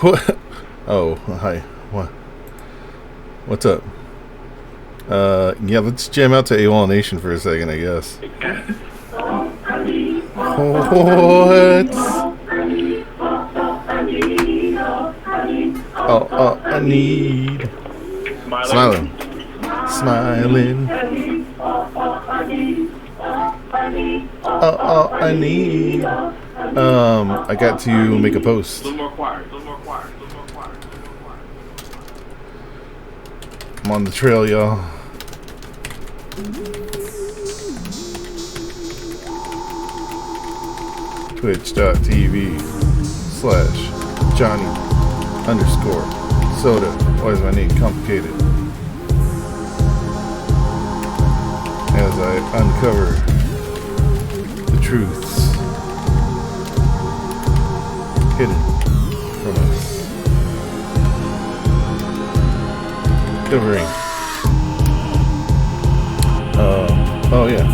What? Oh, hi. What? What's up? Yeah, let's jam out to AWOL Nation for a second, I guess. What? Oh, I need. Smiling. Smiling. Oh, I need. I got to make a post. I'm on the trail, y'all. Twitch.tv/Johnny_Soda. Why is my name complicated? As I uncover the truths hidden from us. Covering. Oh yeah.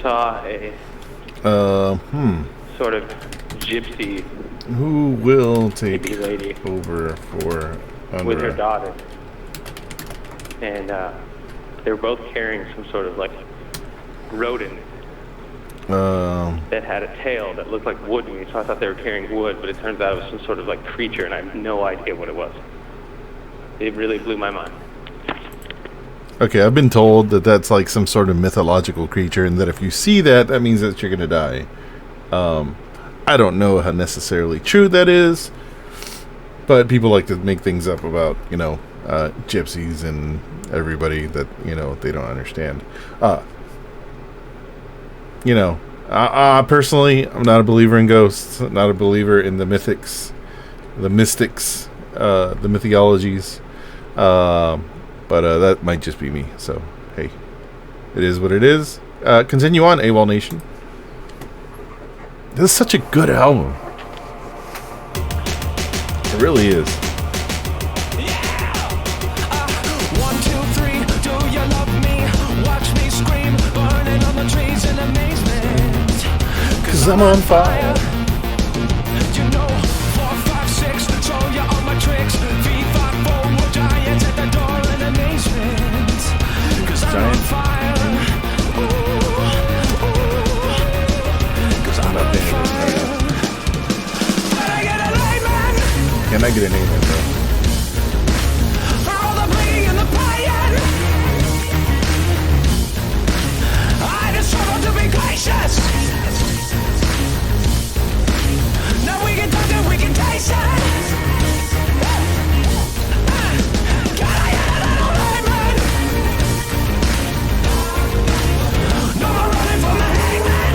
Saw a sort of gypsy who will take lady over for Unra? With her daughter, and they were both carrying some sort of like rodent that had a tail that looked like wood to me. So I thought they were carrying wood, but it turns out it was some sort of like creature, and I have no idea what it was. It really blew my mind. Okay, I've been told that that's like some sort of mythological creature, and that if you see that, that means that you're gonna die. I don't know how necessarily true that is, but people like to make things up about, gypsies and everybody that, they don't understand. Personally, I'm not a believer in ghosts, not a believer in the mystics, the mythologies. But that might just be me. So, hey, it is what it is. Continue on, AWOL Nation. This is such a good album. It really is. One, two, three, do you love me? Watch me scream, burning on the trees in amazement. 'Cause I'm on fire. You know, 4, 5, 6, show you all my tricks. 3, 5, 4, more giants at the door in amazement. 'Cause I'm on fire. Ooh, ooh. 'Cause I'm on fire. Can I get a layman? Can I get an amen, bro? For all the bleeding and the pain. I just struggle to be gracious. Now we can touch it, we can taste it. Can I get a little layman? No more running from the hangman.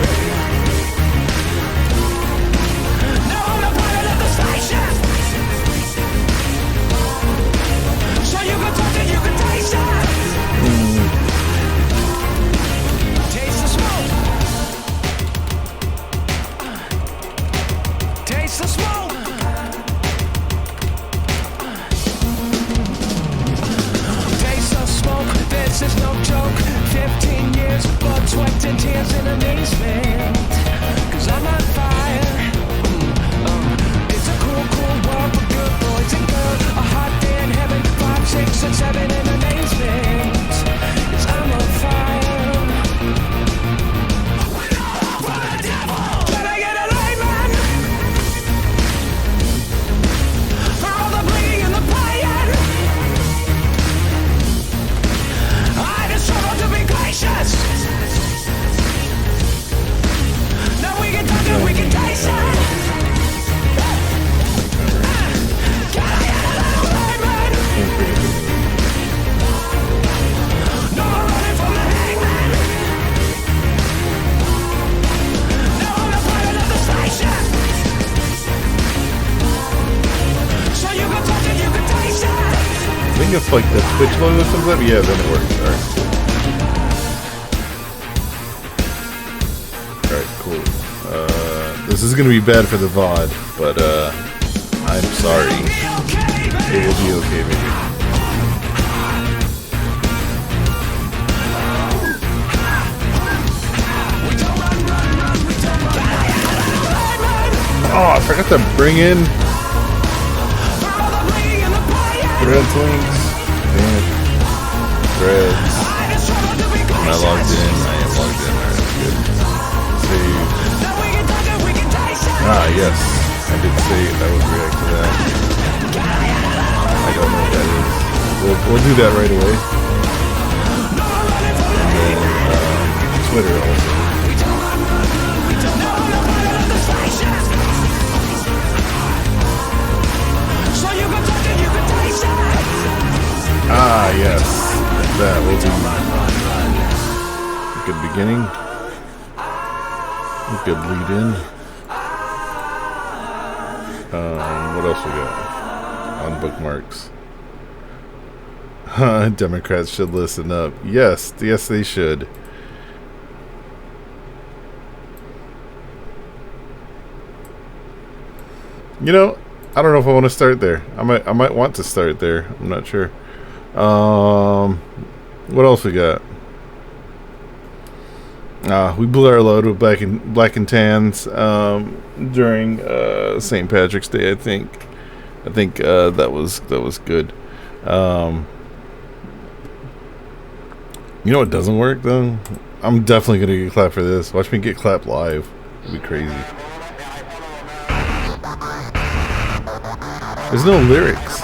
Now I'm the pilot of the station. if like the Twitch logo comes up, yeah, then it works. Alright, cool. This is gonna be bad for the VOD, but I'm sorry. It will be okay, baby. Oh, I forgot to bring in Threads links. Damn it. Threads. Am I logged in? I am logged in. Alright, that's good. Save. Ah, yes. I did say I would react to that. I don't know what that is. We'll do that right away. And then Twitter also. Ah, yes. That will be a good beginning. A good lead in. What else we got? On bookmarks. Democrats should listen up. Yes, they should. You know, I don't know if I want to start there. I might want to start there. I'm not sure. What else we got? We blew our load with black and tans during St. Patrick's Day. I think that was good. You know what doesn't work though? I'm definitely gonna get clapped for this. Watch me get clapped live. It'd be crazy. There's no lyrics.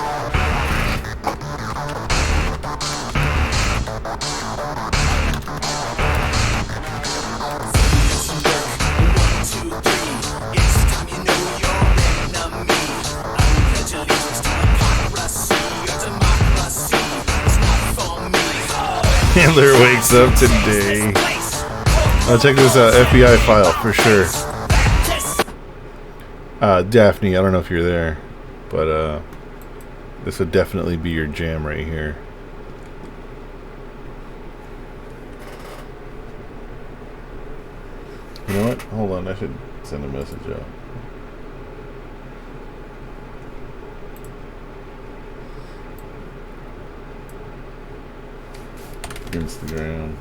Handler wakes up today. I'll check this out. FBI file for sure. Daphne, I don't know if you're there, but this would definitely be your jam right here. You know what? Hold on, I should send a message out. Instagram.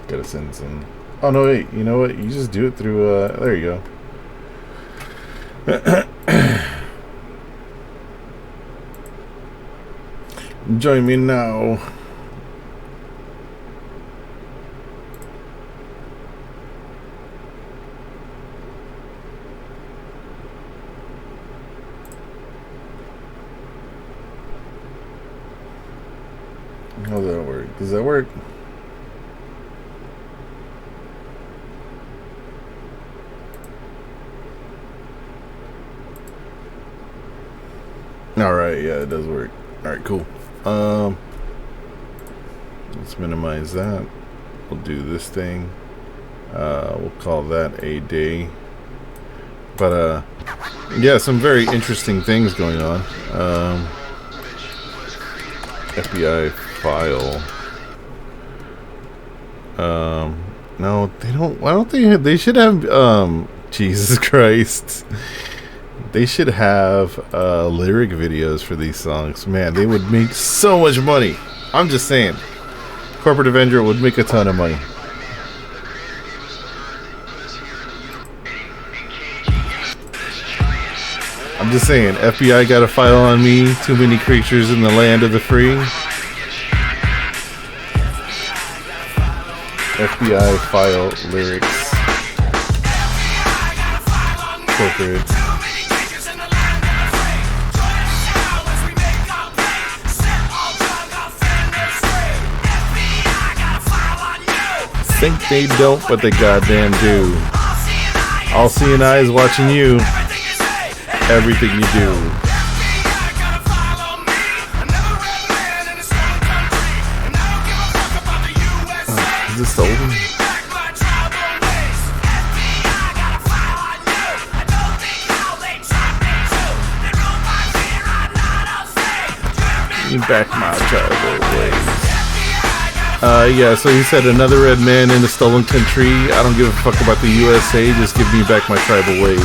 Gotta send some. Oh no, wait. You know what? You just do it through. There you go. Join me now. How does that work? Does that work? Alright, yeah, it does work. Alright, cool. Let's minimize that. We'll do this thing. We'll call that a day. But, yeah, some very interesting things going on. FBI file. No, they don't. Why don't they? They should have. Jesus Christ. They should have lyric videos for these songs. Man, they would make so much money. I'm just saying. Corporate Avenger would make a ton of money. I'm just saying. FBI got a file on me. Too many creatures in the land of the free. FBI file lyrics. Corporate. Think they don't, but they goddamn do. All seeing eyes watching you. Everything you do. Is this stolen? me back my tribal ways. Yeah, so he said, another red man in a stolen country. I don't give a fuck about the USA. Just give me back my tribal ways.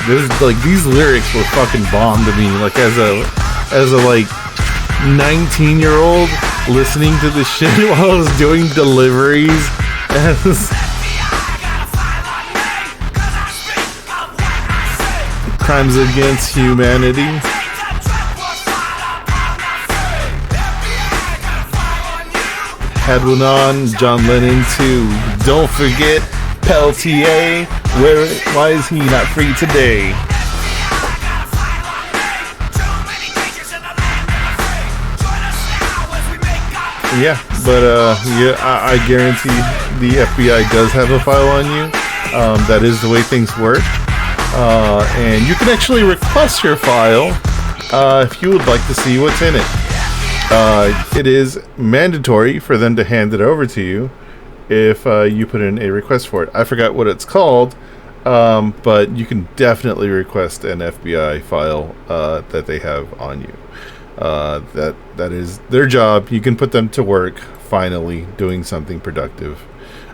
These lyrics were fucking bomb to me. Like, as a like 19-year-old listening to this shit while I was doing deliveries. Crimes against humanity. Had one on John Lennon too. Don't forget Peltier. Why is he not free today? Yeah, but yeah, I guarantee the FBI does have a file on you. That is the way things work. And you can actually request your file if you would like to see what's in it. It is mandatory for them to hand it over to you if you put in a request for it. I forgot what it's called, but you can definitely request an FBI file that they have on you. That is their job. You can put them to work finally doing something productive.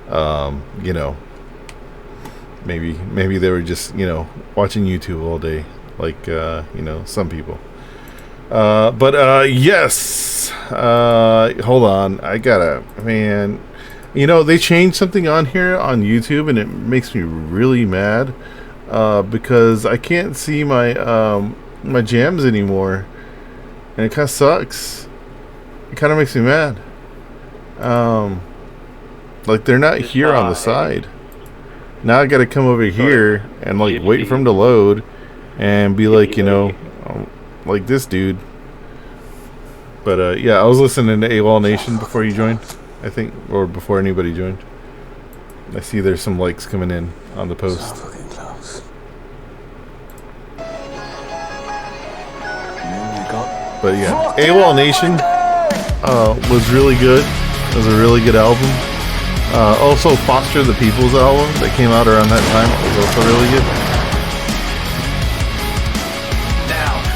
You know, maybe they were just, you know, watching YouTube all day, like you know, some people. But yes, hold on, I gotta, man, you know, they changed something on here on YouTube and it makes me really mad, because I can't see my, my jams anymore, and it kind of sucks. It kind of makes me mad. Like, they're not here on the side. Now I gotta come over here and like wait for them to load and be like, you know, like this dude. But yeah, I was listening to AWOL Nation before you joined, I think, or before anybody joined. I see there's some likes coming in on the post. But yeah, AWOL Nation was really good. It was a really good album. Also, Foster the People's album that came out around that time was also really good.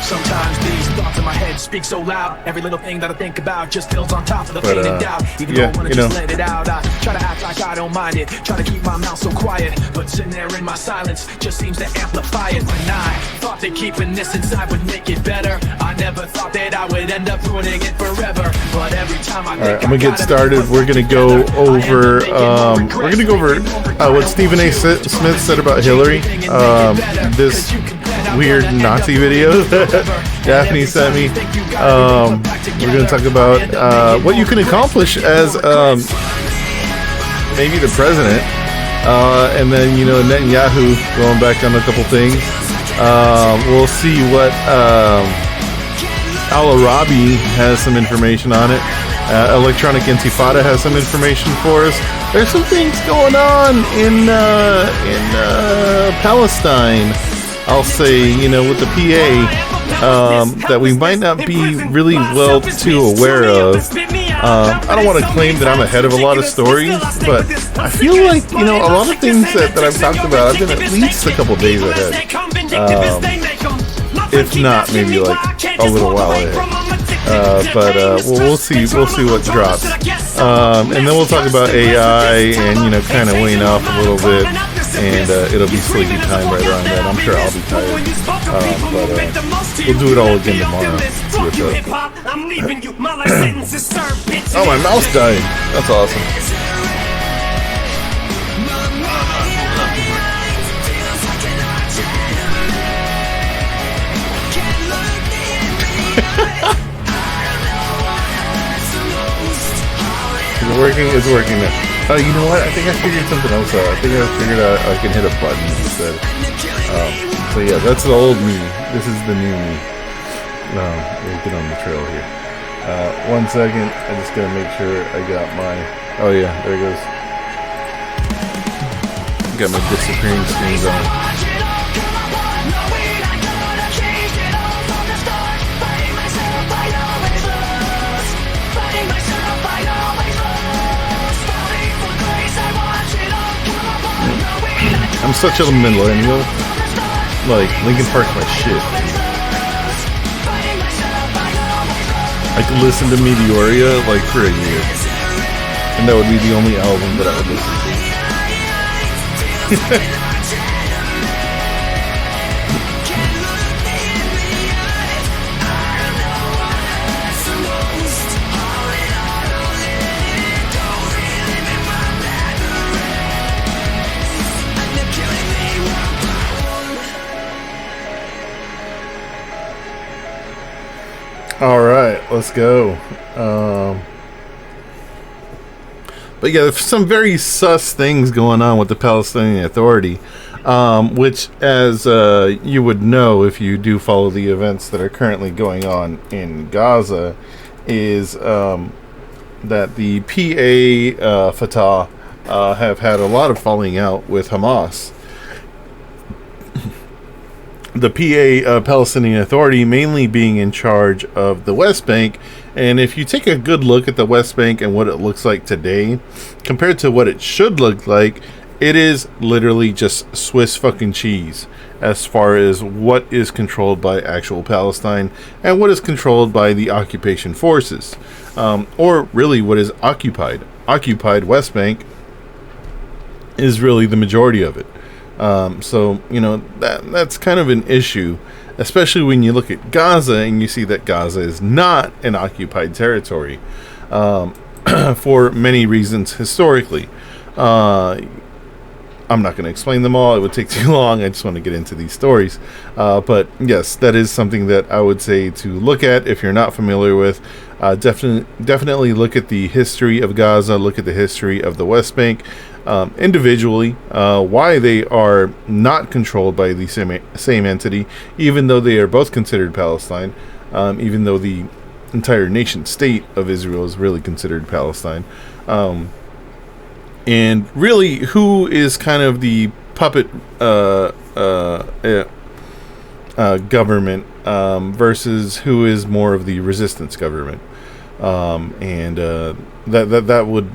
Sometimes these thoughts in my head speak so loud. Every little thing that I think about just builds on top of the pain and doubt. Even though I wanna just let it out, I try to act like I don't mind it. Try to keep my mouth so quiet, but sitting there in my silence just seems to amplify it. When I thought that keeping this inside would make it better, I never thought that I would end up ruining it forever. But every time I think I'm gonna get started. We're gonna go over what Stephen A. Smith said about Hillary. This weird Nazi video that Daphne sent me. We're going to talk about what you can accomplish as maybe the president, and then, you know, Netanyahu, going back on a couple things. We'll see what Al-Arabi has some information on it. Electronic Intifada has some information for us. There's some things going on in Palestine, I'll say, you know, with the PA, that we might not be really well too aware of. I don't want to claim that I'm ahead of a lot of stories, but I feel like, you know, a lot of things that I've talked about, I've been at least a couple days ahead. If not, maybe like a little while ahead. But we'll see what drops. And then we'll talk about AI and, you know, kind of wane off a little bit. And it'll be sleepy time right around that. I'm sure I'll be tired. But we'll do it all again tomorrow. See what's up. Oh, my mouse died. That's awesome. It's working now. Oh, you know what? I think I figured something else out. I think I figured out I can hit a button instead. So yeah, that's the old me. This is the new me. We'll get on the trail here. 1 second. I just gotta make sure I got my... Oh yeah, there it goes. Got my disappearing screens on. I'm such a millennial. Like, Linkin Park's my shit. I could listen to Meteoria like for a year, and that would be the only album that I would listen to. All right, let's go. But yeah, there's some very sus things going on with the Palestinian Authority, which, as you would know if you do follow the events that are currently going on in Gaza, is that the PA Fatah have had a lot of falling out with Hamas. The PA Palestinian Authority mainly being in charge of the West Bank. And if you take a good look at the West Bank and what it looks like today, compared to what it should look like, it is literally just Swiss fucking cheese as far as what is controlled by actual Palestine and what is controlled by the occupation forces. Or really what is occupied. Occupied West Bank is really the majority of it. So, you know, that's kind of an issue, especially when you look at Gaza and you see that Gaza is not an occupied territory for many reasons historically. I'm not going to explain them all. It would take too long. I just want to get into these stories. But yes, that is something that I would say to look at if you're not familiar with. Definitely look at the history of Gaza, look at the history of the West Bank individually, why they are not controlled by the same entity, even though they are both considered Palestine, even though the entire nation state of Israel is really considered Palestine. And really, who is kind of the puppet government versus who is more of the resistance government, and that would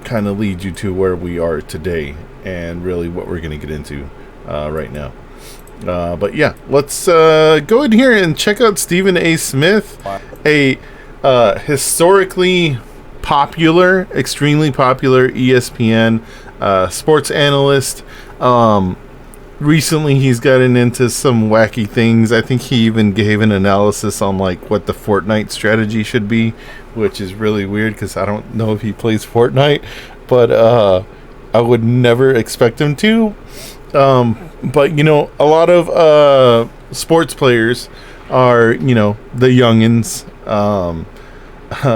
kind of lead you to where we are today, and really what we're going to get into right now. But yeah, let's go in here and check out Stephen A. Smith, a historically popular, extremely popular ESPN sports analyst. Recently he's gotten into some wacky things. I think he even gave an analysis on like what the Fortnite strategy should be, which is really weird because I don't know if he plays Fortnite, but I would never expect him to. But you know, a lot of sports players are, you know, the youngins.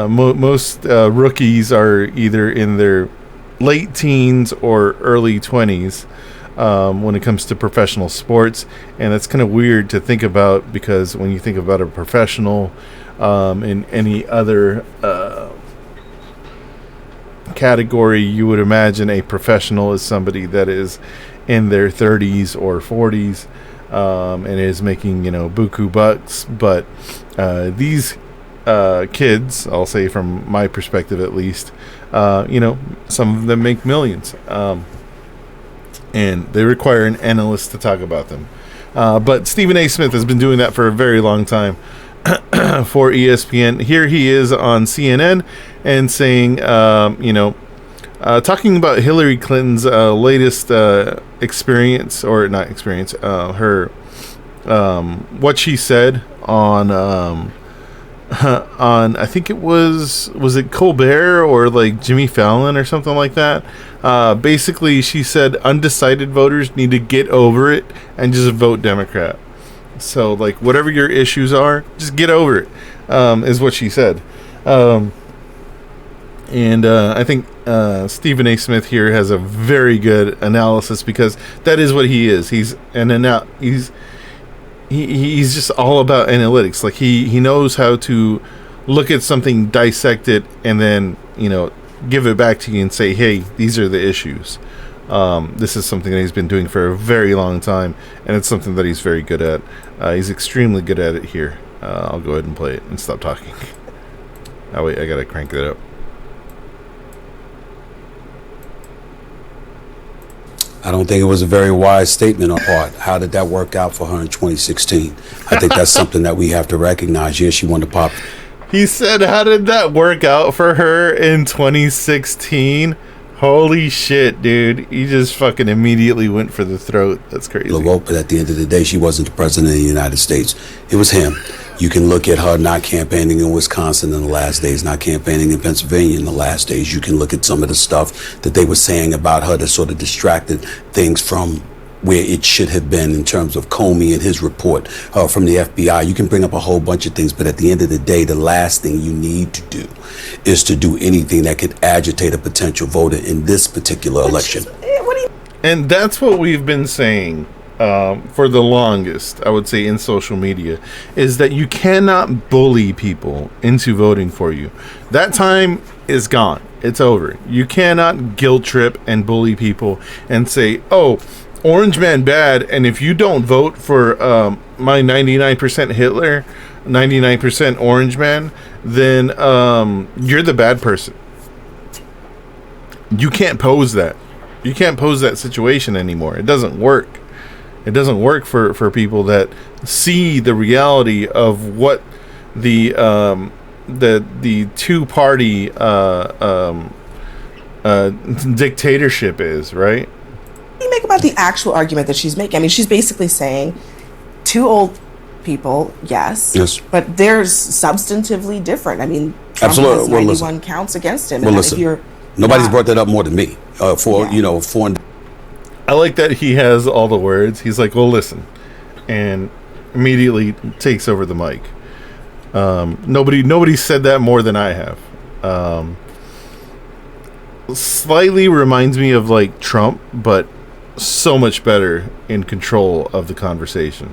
Most rookies are either in their late teens or early 20s when it comes to professional sports, and that's kind of weird to think about, because when you think about a professional in any other category, you would imagine a professional is somebody that is in their 30s or 40s and is making, you know, buku bucks. But these kids, I'll say from my perspective at least, you know, some of them make millions, and they require an analyst to talk about them. But Stephen A. Smith has been doing that for a very long time for ESPN. Here he is on CNN and saying, you know, talking about Hillary Clinton's latest experience, or not experience, her what she said on I think it was it Colbert or like Jimmy Fallon or something like that. Basically, she said undecided voters need to get over it and just vote Democrat. So, like, whatever your issues are, just get over it, is what she said. And I think Stephen A. Smith here has a very good analysis, because that is what he is. He's he's just all about analytics. Like, he knows how to look at something, dissect it, and then, you know, give it back to you and say, hey, these are the issues. This is something that he's been doing for a very long time, and it's something that he's very good at. He's extremely good at it here. I'll go ahead and play it and stop talking. Oh wait, I gotta crank it up. I don't think it was a very wise statement on her part. How did that work out for her in 2016? I think that's something that we have to recognize. Yes, she won the He said, how did that work out for her in 2016? Holy shit, dude. He just fucking immediately went for the throat. That's crazy. But at the end of the day, she wasn't the president of the United States. It was him. You can look at her not campaigning in Wisconsin in the last days, not campaigning in Pennsylvania in the last days. You can look at some of the stuff that they were saying about her that sort of distracted things from where it should have been in terms of Comey and his report from the FBI. You can bring up a whole bunch of things, but at the end of the day, the last thing you need to do is to do anything that could agitate a potential voter in this particular election. And that's what we've been saying for the longest, I would say, in social media, is that you cannot bully people into voting for you. That time is gone. It's over. You cannot guilt trip and bully people and say, oh, Orange Man bad, and if you don't vote for my 99% Hitler, 99% Orange Man, then you're the bad person. You can't pose that. You can't pose that situation anymore. It doesn't work. It doesn't work for people that see the reality of what the two-party dictatorship is, right? What do you make about the actual argument that she's making? I mean, she's basically saying two old people, yes, but they're substantively different. I mean, Trump has 91 counts against him. Well, listen, nobody's brought that up more than me. I like that he has all the words. He's like, well, listen, and immediately takes over the mic. Nobody said that more than I have. Slightly reminds me of like Trump, but so much better in control of the conversation.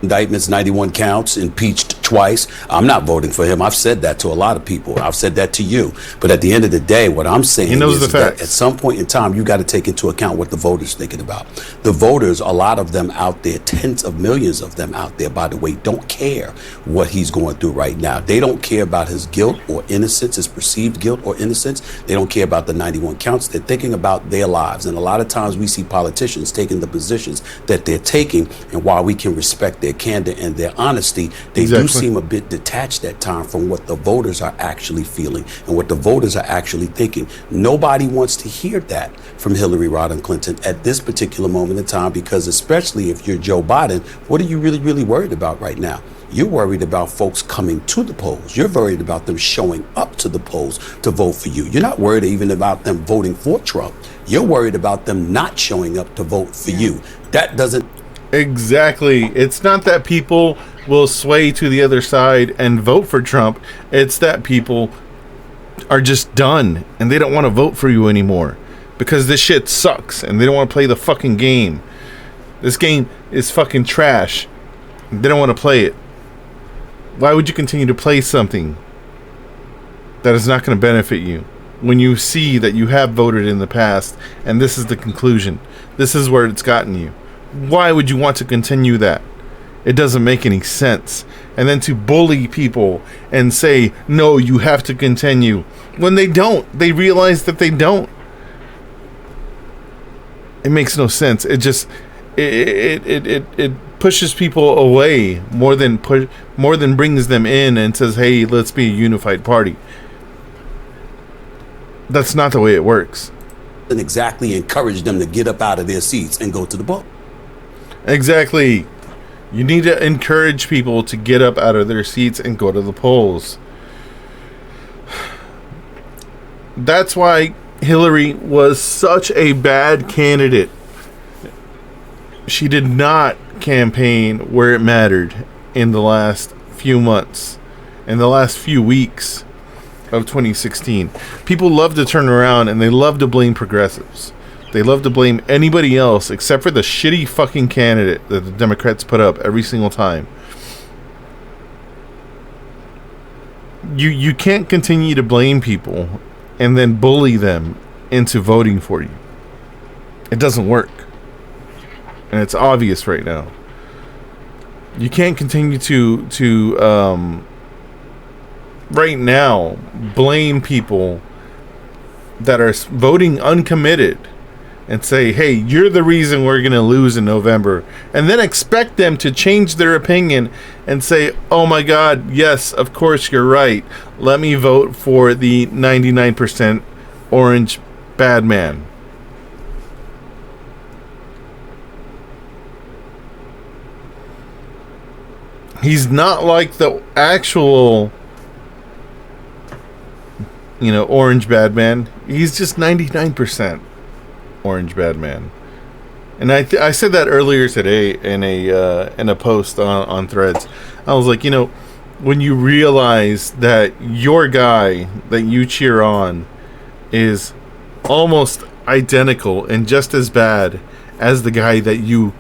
Indictments, 91 counts, impeached twice. I'm not voting for him. I've said that to a lot of people. I've said that to you. But at the end of the day, what I'm saying is that at some point in time, you got to take into account what the voters thinking about. The voters, a lot of them out there, tens of millions of them out there, by the way, don't care what he's going through right now. They don't care about his guilt or innocence, his perceived guilt or innocence. They don't care about the 91 counts. They're thinking about their lives. And a lot of times we see politicians taking the positions that they're taking, and while we can respect their candor and their honesty, they do seem a bit detached at times from what the voters are actually feeling and what the voters are actually thinking. Nobody wants to hear that from Hillary Rodham Clinton at this particular moment in time, because especially if you're Joe Biden, what are you really worried about right now? You're worried about folks coming to the polls. You're worried about them showing up to the polls to vote for you. You're not worried even about them voting for Trump. You're worried about them not showing up to vote for you. That doesn't... Exactly. It's not that people will sway to the other side and vote for Trump. It's that people are just done and they don't want to vote for you anymore because this shit sucks and they don't want to play the fucking game. This game is fucking trash. They don't want to play it. Why would you continue to play something that is not going to benefit you when you see that you have voted in the past and this is the conclusion? This is where it's gotten you. Why would you want to continue that? It doesn't make any sense. And then to bully people and say, no, you have to continue, when they don't. They realize that they don't. It makes no sense. It just it pushes people away more than brings them in and says, hey, let's be a unified party. That's not the way it works. And exactly encourage them to get up out of their seats and go to the vote. Exactly. You need to encourage people to get up out of their seats and go to the polls. That's why Hillary was such a bad candidate. She did not campaign where it mattered in the last few months, in the last few weeks of 2016. People love to turn around and they love to blame progressives. They love to blame anybody else except for the shitty fucking candidate that the Democrats put up every single time. You can't continue to blame people and then bully them into voting for you. It doesn't work. And it's obvious right now. You can't continue to right now blame people that are voting uncommitted and say, hey, you're the reason we're going to lose in November, and then expect them to change their opinion and say, oh my God, yes, of course you're right. Let me vote for the 99% orange bad man. He's not like the actual, orange bad man. He's just 99% orange bad man. And I said that earlier today in a post on Threads. I was like, when you realize that your guy that you cheer on is almost identical and just as bad as the guy that you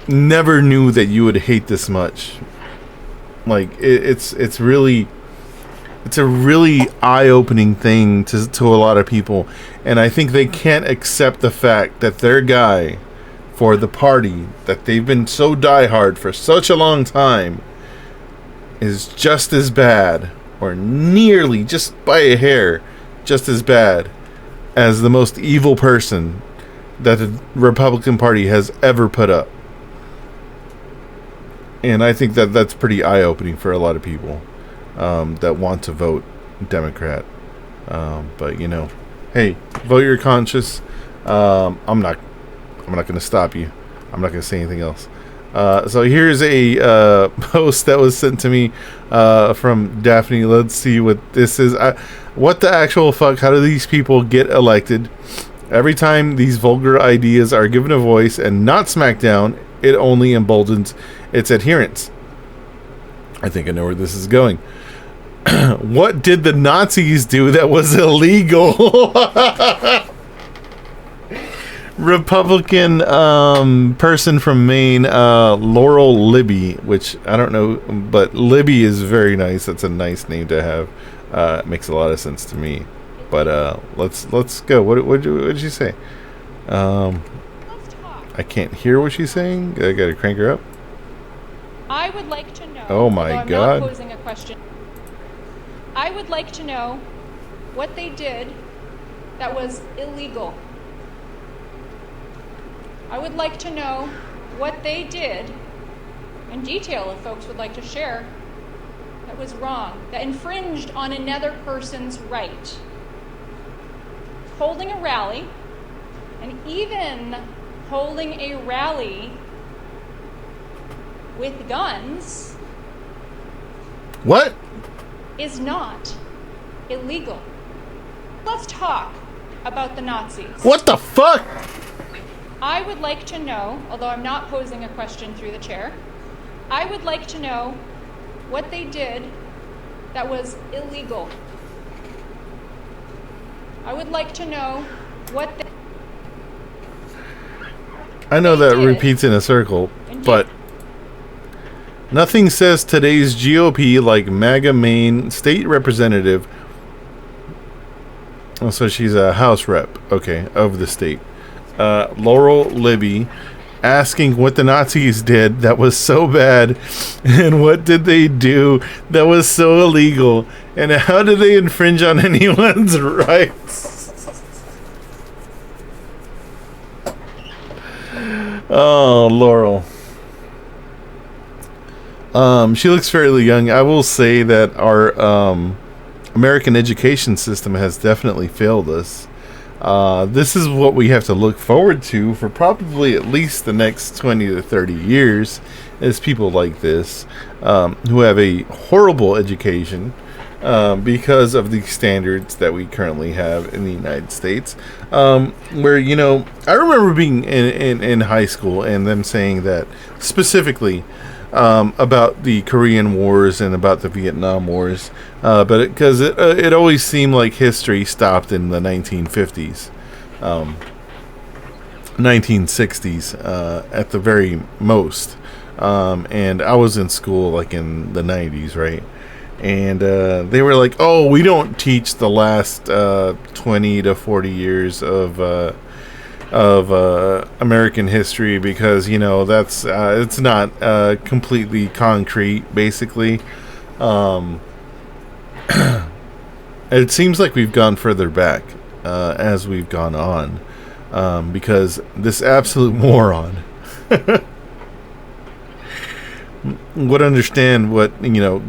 never knew that you would hate this much. Like it's a really eye-opening thing to a lot of people, and I think they can't accept the fact that their guy for the party that they've been so diehard for such a long time is just as bad, or nearly, just by a hair, just as bad as the most evil person that the Republican Party has ever put up. And I think that that's pretty eye-opening for a lot of people that want to vote Democrat. But hey, vote your conscience. I'm not going to stop you. I'm not going to say anything else. So here's a post that was sent to me from Daphne. Let's see what this is. What the actual fuck? How do these people get elected? Every time these vulgar ideas are given a voice and not smacked down, it only emboldens its adherents. I think I know where this is going. What did the Nazis do that was illegal? Republican person from Maine, Laurel Libby, which I don't know, but Libby is very nice. That's a nice name to have. It makes a lot of sense to me. But let's go. What did she say? I can't hear what she's saying. I gotta crank her up. I would like to know. Oh my God! I'm not posing a question. I would like to know what they did that was illegal. I would like to know what they did in detail, if folks would like to share, that was wrong, that infringed on another person's right. Holding a rally, and even holding a rally with guns. What? Is not illegal. Let's talk about the Nazis. What the fuck? I would like to know, although I'm not posing a question through the chair, I would like to know what they did that was illegal. I would like to know what they I know that repeats in a circle, but nothing says today's GOP like MAGA Maine state representative. Oh, so she's a House rep, okay, of the state. Laurel Libby asking what the Nazis did that was so bad, and what did they do that was so illegal, and how did they infringe on anyone's rights? Oh, Laurel. She looks fairly young. I will say that our American education system has definitely failed us. This is what we have to look forward to for probably at least the next 20 to 30 years, is people like this who have a horrible education because of the standards that we currently have in the United States. Where, I remember being in high school and them saying that specifically about the Korean Wars and about the Vietnam Wars, but because it always seemed like history stopped in the 1950s, 1960s at the very most, and I was in school like in the 90s, right? And they were like, oh, we don't teach the last 20 to 40 years of American history because that's it's not completely concrete. Basically, it seems like we've gone further back as we've gone on. because this absolute moron would understand what,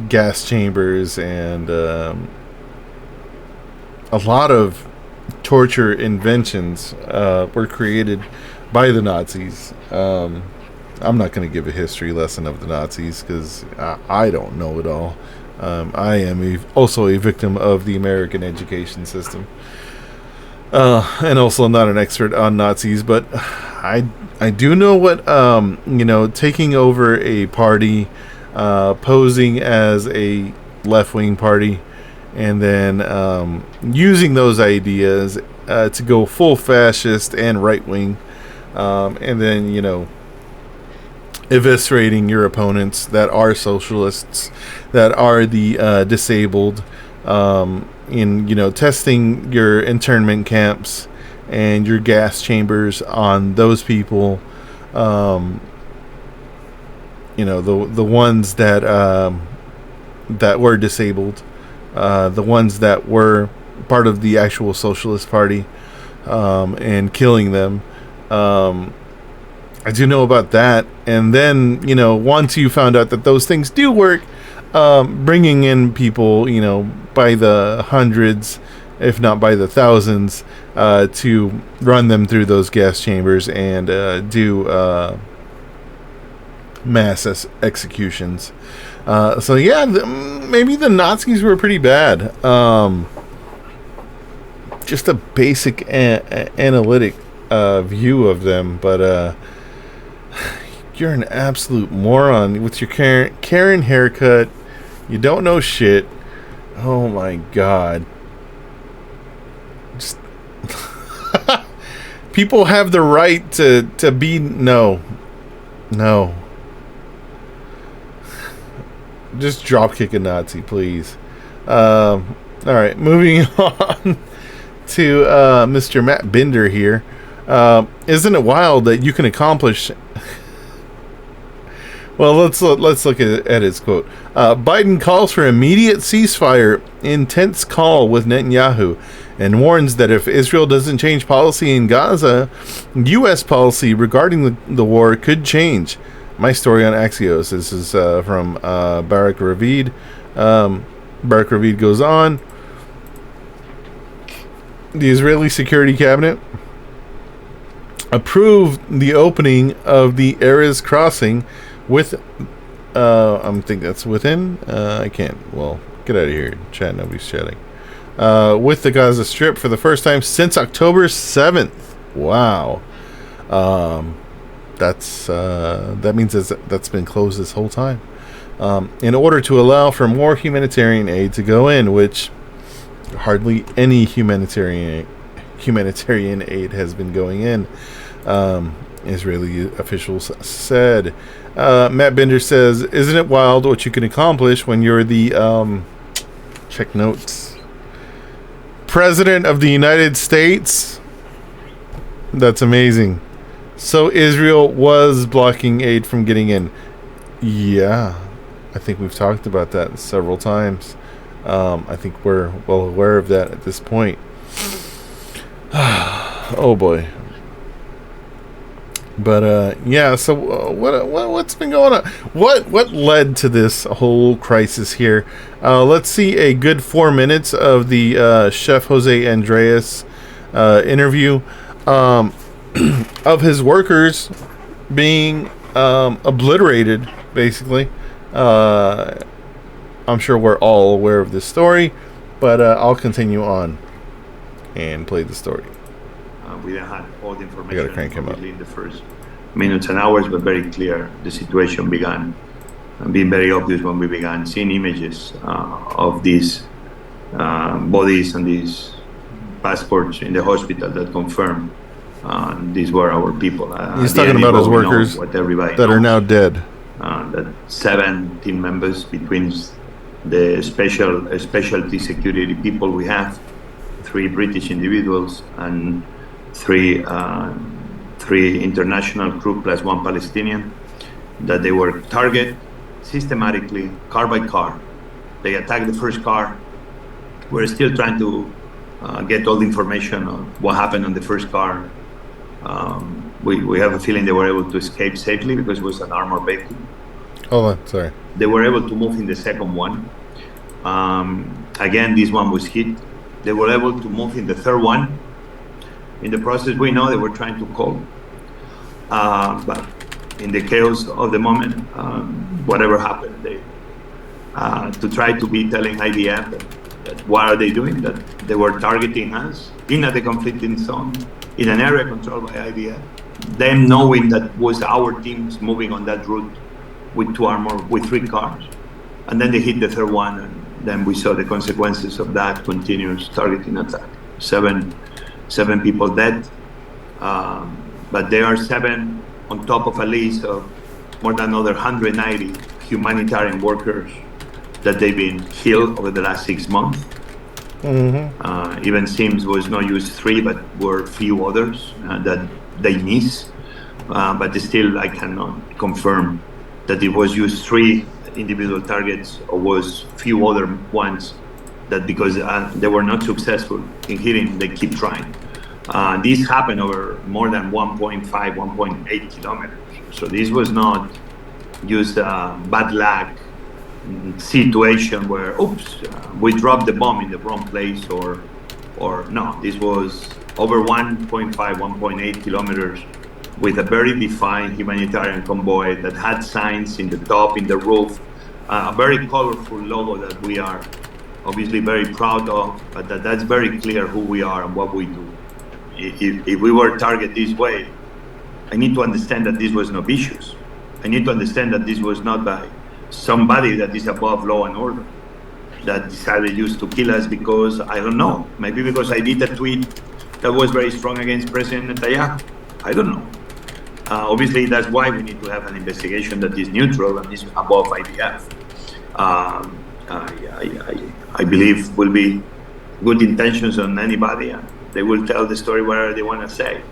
gas chambers and a lot of torture inventions were created by the Nazis. I'm not going to give a history lesson of the Nazis because I don't know it all. I am also a victim of the American education system, and also not an expert on Nazis, but I do know what taking over a party, posing as a left-wing party, and then using those ideas to go full fascist and right-wing, and then eviscerating your opponents that are socialists, that are the disabled, in testing your internment camps and your gas chambers on those people, the ones that were disabled, the ones that were part of the actual Socialist Party, and killing them. I do know about that. And then, once you found out that those things do work, bringing in people, by the hundreds, if not by the thousands, to run them through those gas chambers and do mass executions. So, yeah, maybe the Nazis were pretty bad. Just a basic analytic view of them, but you're an absolute moron with your Karen haircut. You don't know shit. Oh my god. Just people have the right to be no. Just drop kick a Nazi, please. All right, moving on to Mr. Matt Bender here. Isn't it wild that you can accomplish? Well, let's look at his quote. Biden calls for immediate ceasefire in tense call with Netanyahu, and warns that if Israel doesn't change policy in Gaza, U.S. policy regarding the war could change. My story on Axios. This is from Barak Ravid. Barak Ravid goes on. The Israeli Security Cabinet approved the opening of the Erez crossing with I think that's within I can't, well, get out of here, chat, nobody's chatting, with the Gaza Strip for the first time since October 7th. Wow. That means that's been closed this whole time, in order to allow for more humanitarian aid to go in, which hardly any humanitarian aid has been going in, Israeli officials said. Matt Bender says, isn't it wild what you can accomplish when you're the check notes, President of the United States? That's amazing. So Israel was blocking aid from getting in. Yeah, I think we've talked about that several times. I think we're well aware of that at this point. Oh boy. But yeah, so what's been going on? What led to this whole crisis here? Let's see a good 4 minutes of the Chef Jose Andres interview of his workers being obliterated, basically. I'm sure we're all aware of this story, but I'll continue on and play the story. We didn't have all the information. I gotta crank him up. In the first minutes and hours, but very clear. The situation began being very obvious when we began seeing images of these bodies and these passports in the hospital that confirm these were our people. He's talking about his workers that are now dead. That 7 team members between the specialty security people we have, 3 British individuals and 3 international crew plus 1 Palestinian, that they were targeted systematically, car by car. They attacked the first car. We're still trying to get all the information on what happened on the first car. We have a feeling they were able to escape safely because it was an armored vehicle. Hold on, sorry. They were able to move in the second one. Again, this one was hit. They were able to move in the third one. In the process, we know they were trying to call. But in the chaos of the moment, whatever happened, they to try to be telling IDF that what are they doing, that they were targeting us in the conflicting zone, in an area controlled by IDF. Them knowing that was our teams moving on that route with with 3 cars. And then they hit the third one, and then we saw the consequences of that continuous targeting attack. Seven people dead, but there are 7 on top of a list of more than another 190 humanitarian workers that they've been killed over the last 6 months. Mm-hmm. Even seems was not used 3, but were few others that they miss. But still, I cannot confirm that it was used 3 individual targets or was few other ones that because they were not successful in hitting, they keep trying. This happened over more than 1.5, 1.8 kilometers. So this was not just a bad luck situation where, oops, we dropped the bomb in the wrong place or no, this was over 1.5, 1.8 kilometers with a very defined humanitarian convoy that had signs in the top, in the roof, a very colorful logo that we are obviously very proud of, but that's very clear who we are and what we do. If we were targeted this way, I need to understand that this was not vicious. I need to understand that this was not by somebody that is above law and order that decided just to kill us because, I don't know, maybe because I did a tweet that was very strong against President Netanyahu. I don't know. Obviously, that's why we need to have an investigation that is neutral and is above IDF. I believe will be good intentions on anybody, and they will tell the story whatever they want to say.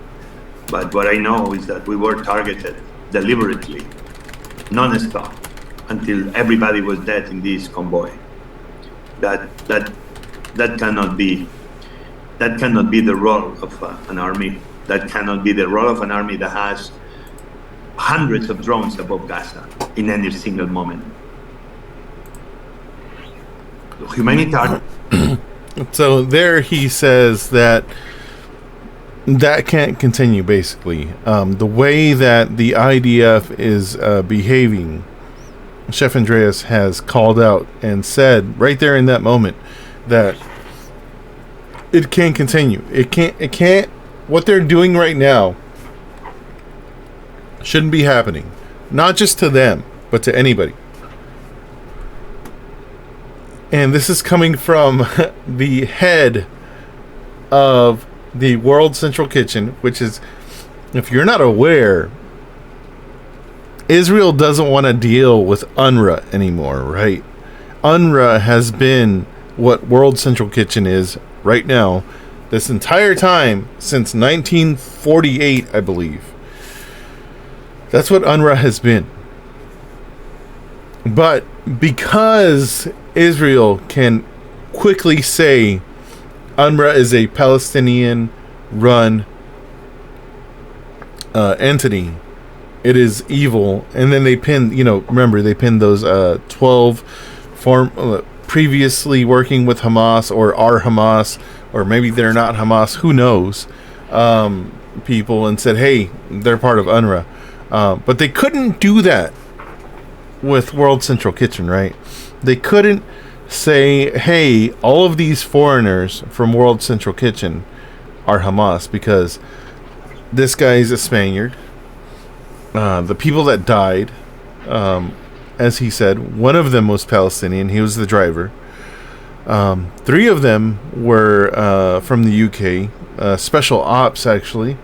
But what I know is that we were targeted deliberately, non-stop, until everybody was dead in this convoy. That cannot be the role of an army. That cannot be the role of an army that has hundreds of drones above Gaza in any single moment. Humanitarian. So there he says that can't continue, basically. The way that the IDF is behaving, Chef Andreas has called out and said right there in that moment that it can't continue. It can't. What they're doing right now shouldn't be happening. Not just to them, but to anybody. And this is coming from the head of the World Central Kitchen, which is, if you're not aware, Israel doesn't want to deal with UNRWA anymore, right? UNRWA has been what World Central Kitchen is right now this entire time since 1948, I believe. That's what UNRWA has been. But because Israel can quickly say UNRWA is a Palestinian-run entity, it is evil, and then they pin, remember, they pinned those 12 previously working with Hamas or are Hamas, or maybe they're not Hamas, who knows, people, and said, hey, they're part of UNRWA. But they couldn't do that with World Central Kitchen, right? They couldn't say, hey, all of these foreigners from World Central Kitchen are Hamas, because this guy is a Spaniard. The people that died, as he said, one of them was Palestinian. He was the driver. 3 of them were from the UK, special ops, actually.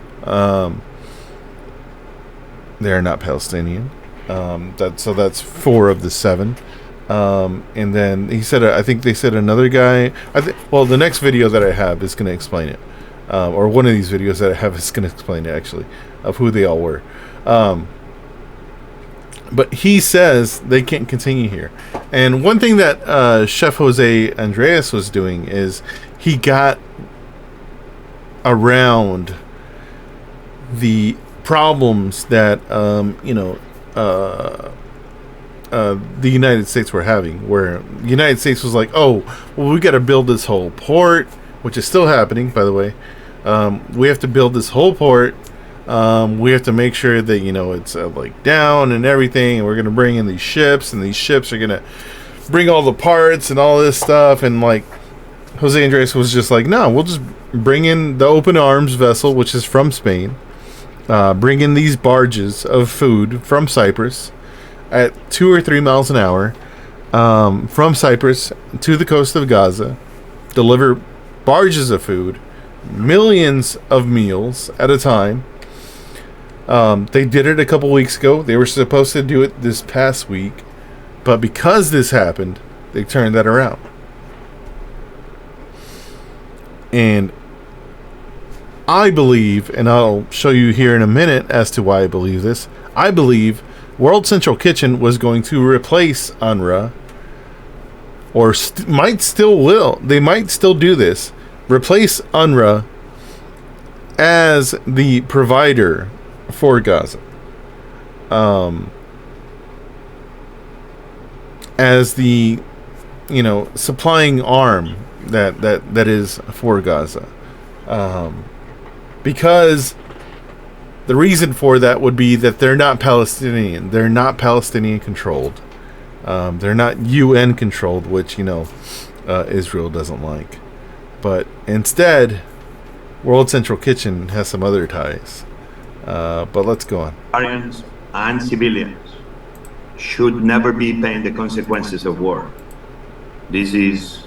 They're not Palestinian. That's 4 of the 7. And then he said, I think they said another guy. Well, the next video that I have is going to explain it, or one of these videos that I have is going to explain it, actually, of who they all were. But he says they can't continue here. And one thing that Chef Jose Andreas was doing is he got around the problems that the United States were having, where the United States was like, oh, well, we got to build this whole port, which is still happening, by the way. We have to build this whole port. We have to make sure that, it's like down and everything. And we're going to bring in these ships, and these ships are going to bring all the parts and all this stuff. And like Jose Andres was just like, no, we'll just bring in the open arms vessel, which is from Spain. Bring in these barges of food from Cyprus at 2 or 3 miles an hour, from Cyprus to the coast of Gaza, deliver barges of food, millions of meals at a time. They did it a couple weeks ago. They were supposed to do it this past week, but because this happened, they turned that around. And I believe, and I'll show you here in a minute as to why I believe this, I believe World Central Kitchen was going to replace UNRWA, or might still will. They might still do this. Replace UNRWA as the provider for Gaza. As the, supplying arm that is for Gaza. Because the reason for that would be that they're not Palestinian. They're not Palestinian controlled. They're not UN controlled, which, Israel doesn't like. But instead, World Central Kitchen has some other ties. But let's go on. Arians and civilians should never be paying the consequences of war. This is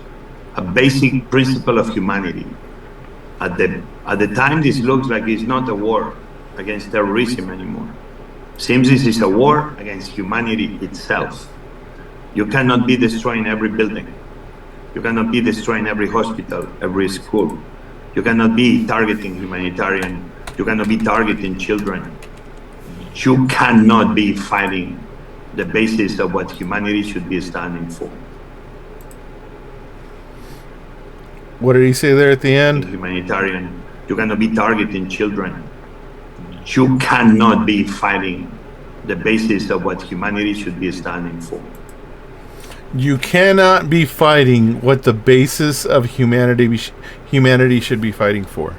a basic principle of humanity. At the time, this looks like it's not a war against terrorism anymore. Seems this is a war against humanity itself. You cannot be destroying every building. You cannot be destroying every hospital, every school. You cannot be targeting humanitarian. You cannot be targeting children. You cannot be fighting the basis of what humanity should be standing for. What did he say there at the end? Humanitarian. You cannot be targeting children. You cannot be fighting the basis of what humanity should be standing for. You cannot be fighting what the basis of humanity should be fighting for,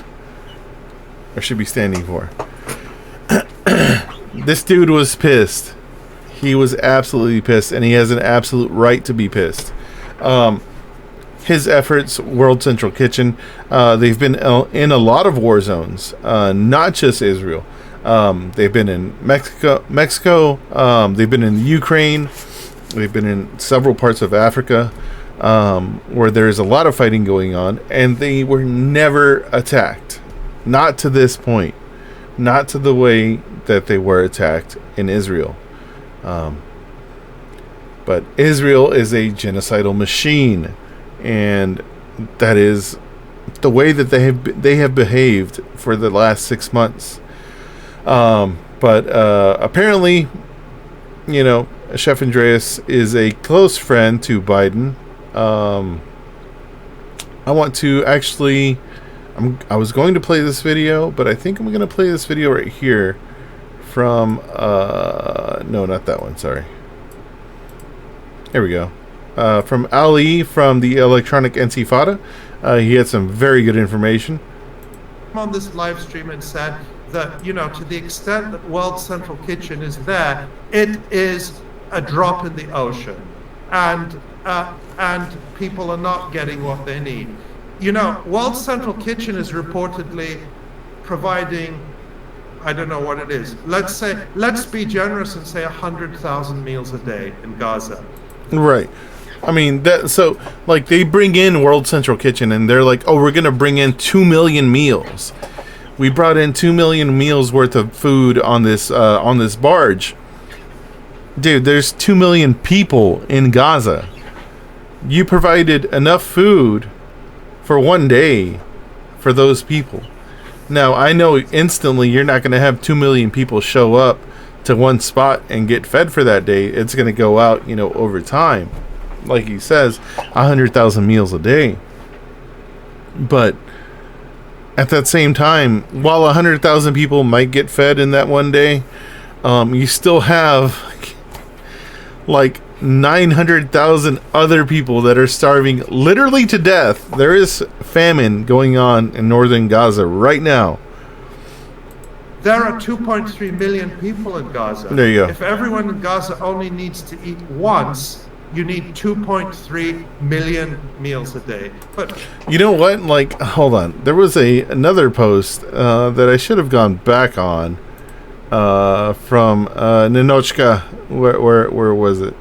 or should be standing for. This dude was pissed. He was absolutely pissed, and he has an absolute right to be pissed. His efforts, World Central Kitchen, they've been in a lot of war zones, not just Israel. They've been in Mexico. They've been in Ukraine. They've been in several parts of Africa, where there's a lot of fighting going on, and they were never attacked. Not to this point. Not to the way that they were attacked in Israel. But Israel is a genocidal machine, and that is the way that they have behaved for the last 6 months. But apparently, Chef Andreas is a close friend to Biden. I want to actually, I was going to play this video, but I think I'm going to play this video right here from, no, not that one, sorry. There we go. From Ali from the Electronic Intifada. He had some very good information. On this live stream and said that, to the extent that World Central Kitchen is there, it is a drop in the ocean, and people are not getting what they need. World Central Kitchen is reportedly providing, I don't know what it is. Let's be generous and say 100,000 meals a day in Gaza. Right. I mean, they bring in World Central Kitchen, and they're like, oh, we're going to bring in 2 million meals. We brought in 2 million meals worth of food on this barge. Dude, there's 2 million people in Gaza. You provided enough food for one day for those people. Now, I know instantly you're not going to have 2 million people show up to one spot and get fed for that day. It's going to go out, over time. Like he says, 100,000 meals a day. But at that same time, while 100,000 people might get fed in that one day, you still have like 900,000 other people that are starving literally to death. There is famine going on in northern Gaza right now. There are 2.3 million people in Gaza. There you go. If everyone in Gaza only needs to eat once, you need 2.3 million meals a day. But you know what? Like, hold on. There was another post that I should have gone back on from Ninochka. Where was it?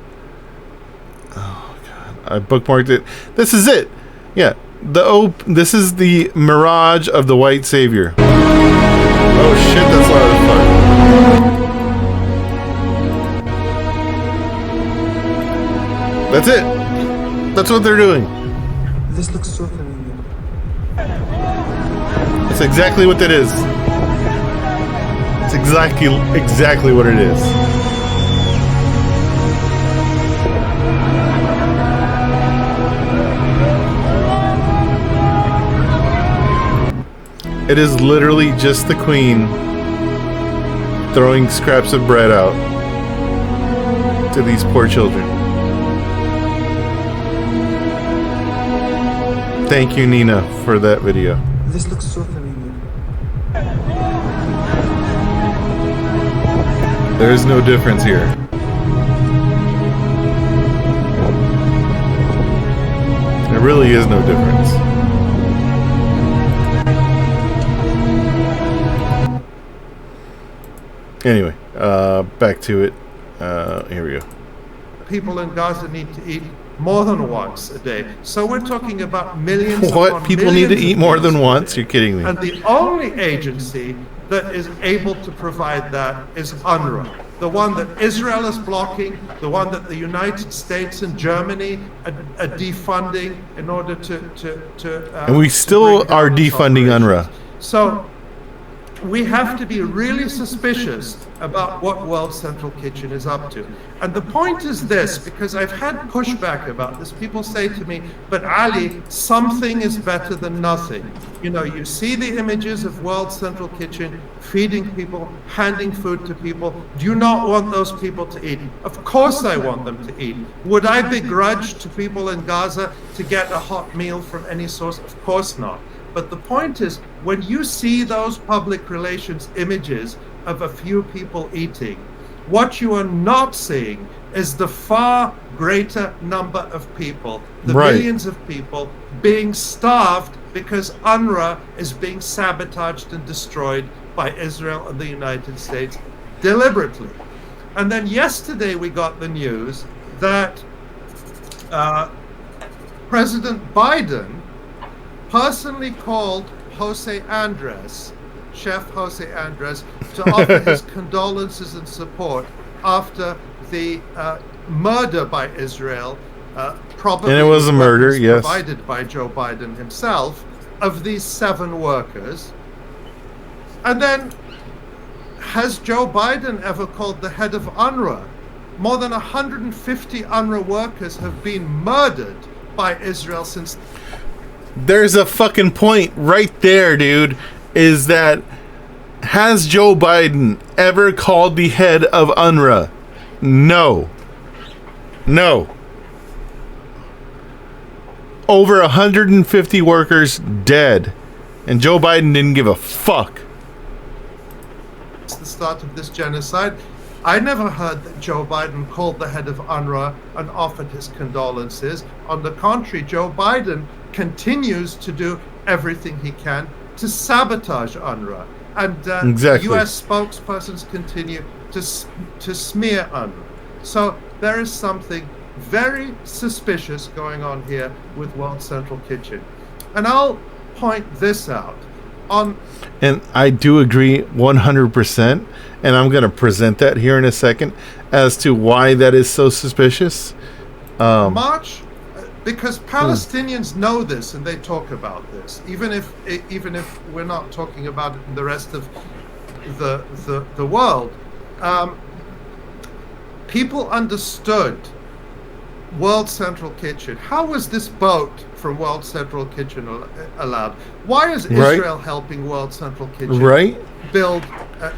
Oh God, I bookmarked it. This is it. Yeah, this is the mirage of the white savior. Oh shit, that's loud as fuck. That's it. That's what they're doing. This looks so familiar. That's exactly what that is. It's exactly what it is. It is literally just the queen throwing scraps of bread out to these poor children. Thank you, Nina, for that video. This looks so familiar. There is no difference here. There really is no difference. Anyway, back to it. Here we go. People in Gaza need to eat more than once a day. So we're talking about millions. What? People need to eat more than once? You're kidding me. And the only agency that is able to provide that is UNRWA. The one that Israel is blocking, the one that the United States and Germany are defunding in order to and we still are defunding UNRWA. So we have to be really suspicious about what World Central Kitchen is up to. And the point is this, because I've had pushback about this. People say to me, but Ali, something is better than nothing. You know, you see the images of World Central Kitchen feeding people, handing food to people. Do you not want those people to eat? Of course I want them to eat. Would I begrudge to people in Gaza to get a hot meal from any source? Of course not. But the point is, when you see those public relations images of a few people eating, what you are not seeing is the far greater number of people, the millions of people being starved because UNRWA is being sabotaged and destroyed by Israel and the United States deliberately. And then yesterday we got the news that President Biden personally called Jose Andres, Chef Jose Andres, to offer his condolences and support after the murder by Israel, probably, and it was a murder, yes, provided by Joe Biden himself, of these 7 workers. And then, has Joe Biden ever called the head of UNRWA? More than 150 UNRWA workers have been murdered by Israel since. There's a fucking point right there, dude. Is that, has Joe Biden ever called the head of UNRWA? No. Over 150 workers dead, and Joe Biden didn't give a fuck. It's the start of this genocide. I never heard that Joe Biden called the head of UNRWA and offered his condolences. On the contrary, Joe Biden continues to do everything he can to sabotage UNRWA. And exactly. U.S. spokespersons continue to smear UNRWA. So there is something very suspicious going on here with World Central Kitchen. And I'll point this out. And I do agree 100%, and I'm going to present that here in a second as to why that is so suspicious. March, because Palestinians know this and they talk about this, even if we're not talking about it in the rest of the world. People understood World Central Kitchen. How was this boat from World Central Kitchen allowed? Why is Israel helping World Central Kitchen build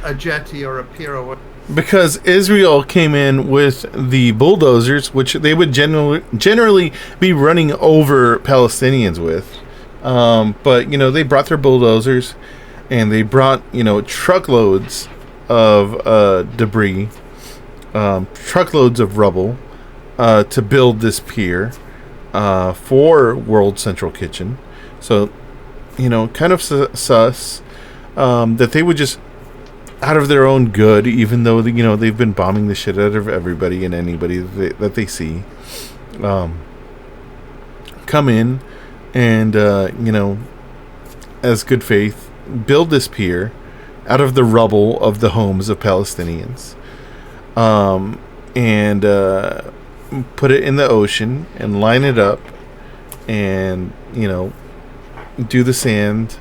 a jetty or a pier or what? Because Israel came in with the bulldozers, which they would generally be running over Palestinians with. But, they brought their bulldozers, and they brought, truckloads of debris, truckloads of rubble, to build this pier for World Central Kitchen. So, kind of sus that they would just, out of their own good, even though they've been bombing the shit out of everybody and anybody that they see, come in and as good faith build this pier out of the rubble of the homes of Palestinians, and put it in the ocean and line it up, and do the sand.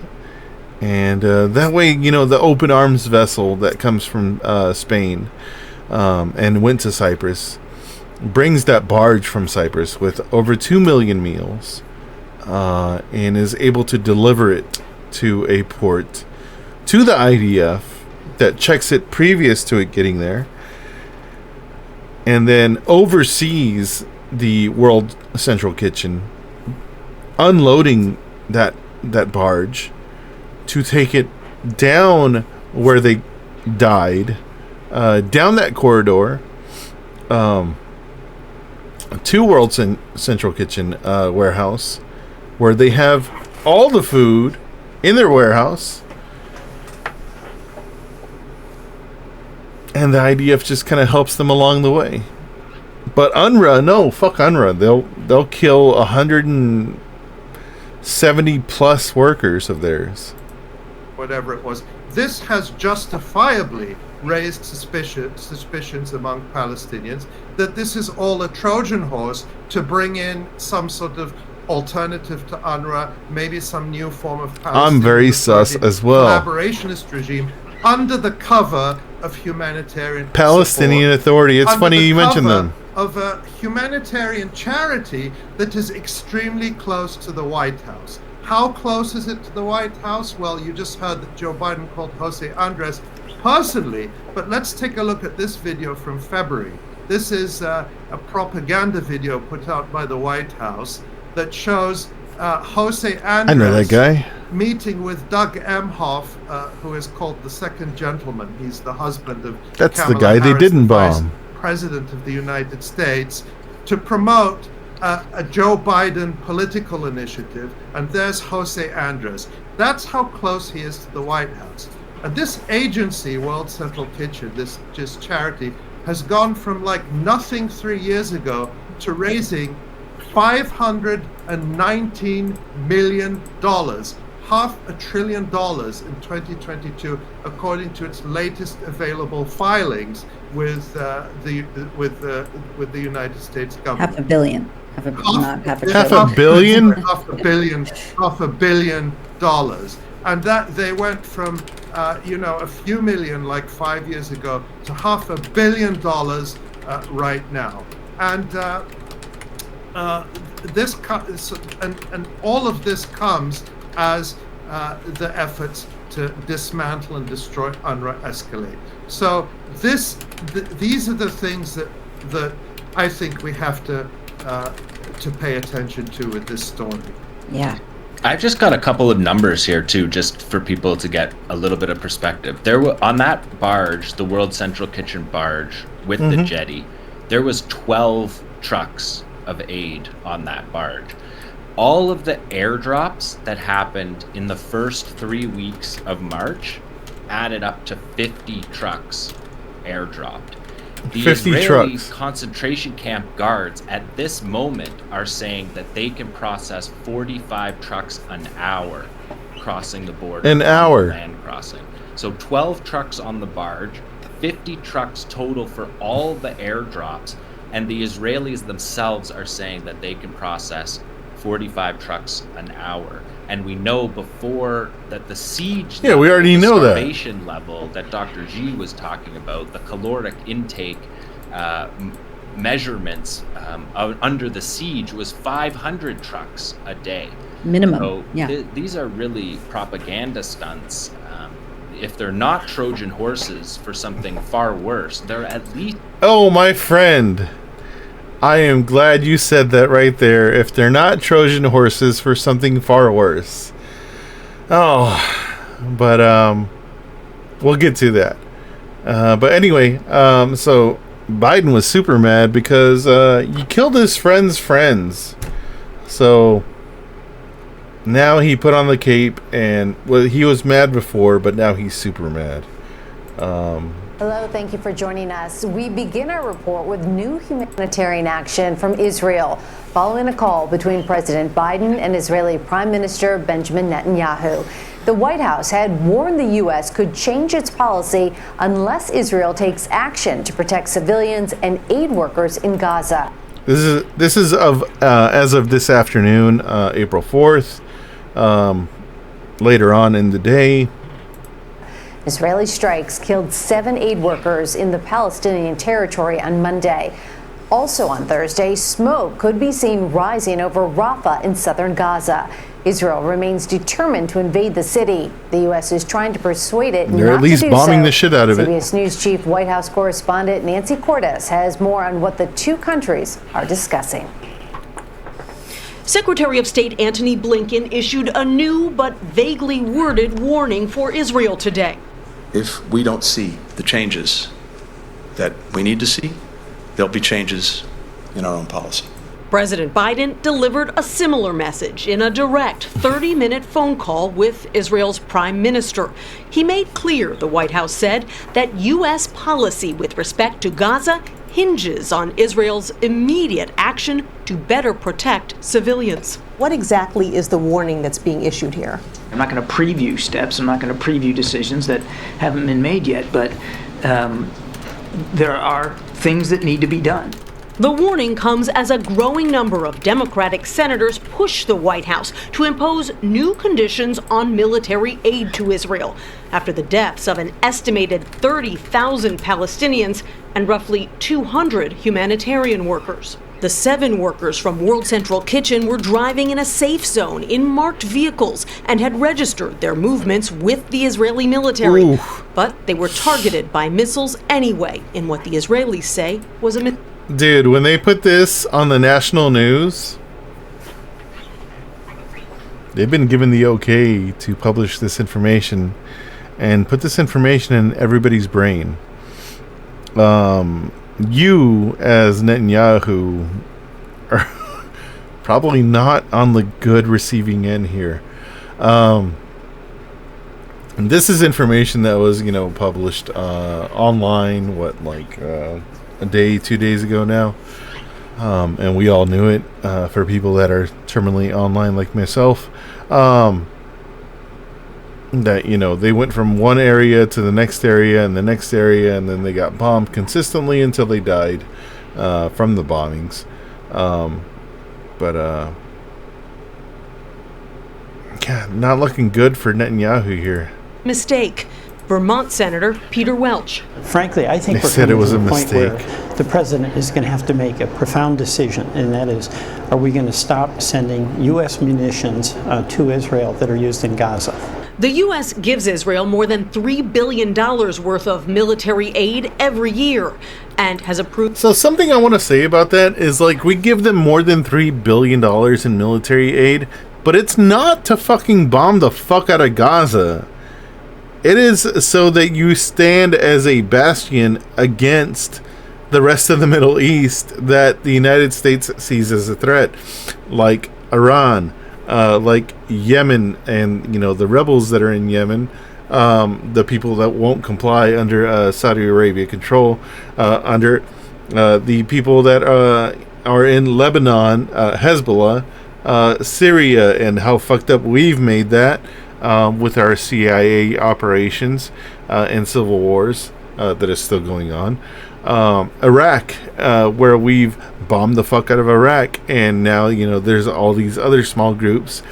And that way, the open arms vessel that comes from Spain and went to Cyprus brings that barge from Cyprus with over 2 million meals and is able to deliver it to a port to the IDF that checks it previous to it getting there, and then oversees the World Central Kitchen unloading that barge to take it down where they died, down that corridor, to World Central Kitchen warehouse, where they have all the food in their warehouse, and the IDF just kind of helps them along the way. But UNRWA, no, fuck UNRWA. They'll kill 170 plus workers of theirs. Whatever it was. This has justifiably raised suspicions among Palestinians that this is all a Trojan horse to bring in some sort of alternative to UNRWA, maybe some new form of Palestinian I'm very sus as well. Collaborationist regime under the cover of humanitarian Palestinian Authority. It's funny you mentioned them. Of a humanitarian charity that is extremely close to the White House. How close is it to the White House? Well, you just heard that Joe Biden called Jose Andres personally, but let's take a look at this video from February. This is a propaganda video put out by the White House that shows Jose Andres, I know that guy, meeting with Doug Emhoff, who is called the Second Gentleman. He's the husband of That's Kamala the guy Harris, they didn't the Vice bomb. President of the United States, to promote a Joe Biden political initiative, and there's Jose Andres. That's how close he is to the White House. And this agency, World Central Kitchen, this just charity, has gone from like nothing 3 years ago to raising $519 million, $500 billion in 2022, according to its latest available filings with the United States government. $500 million. $500 billion. And that they went from a few million like 5 years ago to $500 million right now. And and all of this comes as the efforts to dismantle and destroy UNRWA escalate. So these are the things that I think we have to pay attention to with this story. Yeah. I've just got a couple of numbers here too, just for people to get a little bit of perspective. There were on that barge, the World Central Kitchen barge with the jetty, there was 12 trucks of aid on that barge. All of the airdrops that happened in the first 3 weeks of March added up to 50 trucks airdropped. The 50 Israeli trucks. concentration camp guards at this moment are saying that they can process 45 trucks an hour crossing the border. An hour. Land crossing. So 12 trucks on the barge, 50 trucks total for all the airdrops, and the Israelis themselves are saying that they can process 45 trucks an hour. And we know before that the siege Yeah, we already know that. starvation level that Dr. G was talking about, the caloric intake measurements under the siege was 500 trucks a day. Minimum. So yeah. These are really propaganda stunts. If they're not Trojan horses for something far worse, they're at least... Oh, my friend. I am glad you said that right there. If they're not Trojan horses for something far worse. Oh, but we'll get to that. But anyway, so Biden was super mad because you killed his friend's friends. So now he put on the cape, and well, he was mad before, but now he's super mad. Hello, thank you for joining us. We begin our report with new humanitarian action from Israel following a call between President Biden and Israeli Prime Minister Benjamin Netanyahu. The White House had warned the U.S. could change its policy unless Israel takes action to protect civilians and aid workers in Gaza. This is as of this afternoon, April 4th. Later on in the day, Israeli strikes killed 7 aid workers in the Palestinian territory on Monday. Also on Thursday, smoke could be seen rising over Rafah in southern Gaza. Israel remains determined to invade the city. The U.S. is trying to persuade it they're not at least to do bombing so. the shit out of it. CBS News Chief White House correspondent Nancy Cordes has more on what the two countries are discussing. Secretary of State Antony Blinken issued a new but vaguely worded warning for Israel today. If we don't see the changes that we need to see, there'll be changes in our own policy. President Biden delivered a similar message in a direct 30-minute phone call with Israel's prime minister. He made clear, the White House said, that U.S. policy with respect to Gaza hinges on Israel's immediate action to better protect civilians. What exactly is the warning that's being issued here? I'm not going to preview steps. I'm not going to preview decisions that haven't been made yet, but there are things that need to be done. The warning comes as a growing number of Democratic senators push the White House to impose new conditions on military aid to Israel after the deaths of an estimated 30,000 Palestinians and roughly 200 humanitarian workers. The 7 workers from World Central Kitchen were driving in a safe zone in marked vehicles and had registered their movements with the Israeli military. Oof. But they were targeted by missiles anyway in what the Israelis say was a Dude, when they put this on the national news, they've been given the okay to publish this information and put this information in everybody's brain. You, as Netanyahu, are probably not on the good receiving end here. And this is information that was, published online, a day, 2 days ago now. And we all knew it, for people that are terminally online like myself. That, they went from one area to the next area and the next area, and then they got bombed consistently until they died from the bombings. God, not looking good for Netanyahu here. Mistake. Vermont Senator Peter Welch. Frankly, I think we're coming to the point where the president is going to have to make a profound decision, and that is, are we going to stop sending U.S. munitions to Israel that are used in Gaza? The U.S. gives Israel more than $3 billion worth of military aid every year and has approved. So something I want to say about that is, we give them more than $3 billion in military aid, but it's not to fucking bomb the fuck out of Gaza. It is so that you stand as a bastion against the rest of the Middle East that the United States sees as a threat, like Iran, like Yemen, and the rebels that are in Yemen, the people that won't comply under Saudi Arabia control, under the people that are in Lebanon, Hezbollah, Syria, and how fucked up we've made that. With our CIA operations and civil wars that is still going on. Iraq, where we've bombed the fuck out of Iraq, and now, there's all these other small groups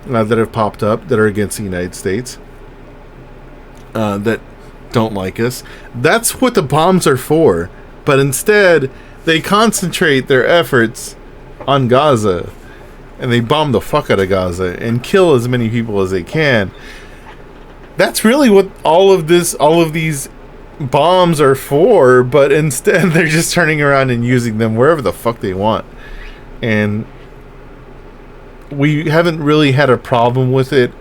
that have popped up that are against the United States that don't like us. That's what the bombs are for. But instead, they concentrate their efforts on Gaza, and they bomb the fuck out of Gaza and kill as many people as they can. That's really what all of these bombs are for, but instead they're just turning around and using them wherever the fuck they want. And we haven't really had a problem with it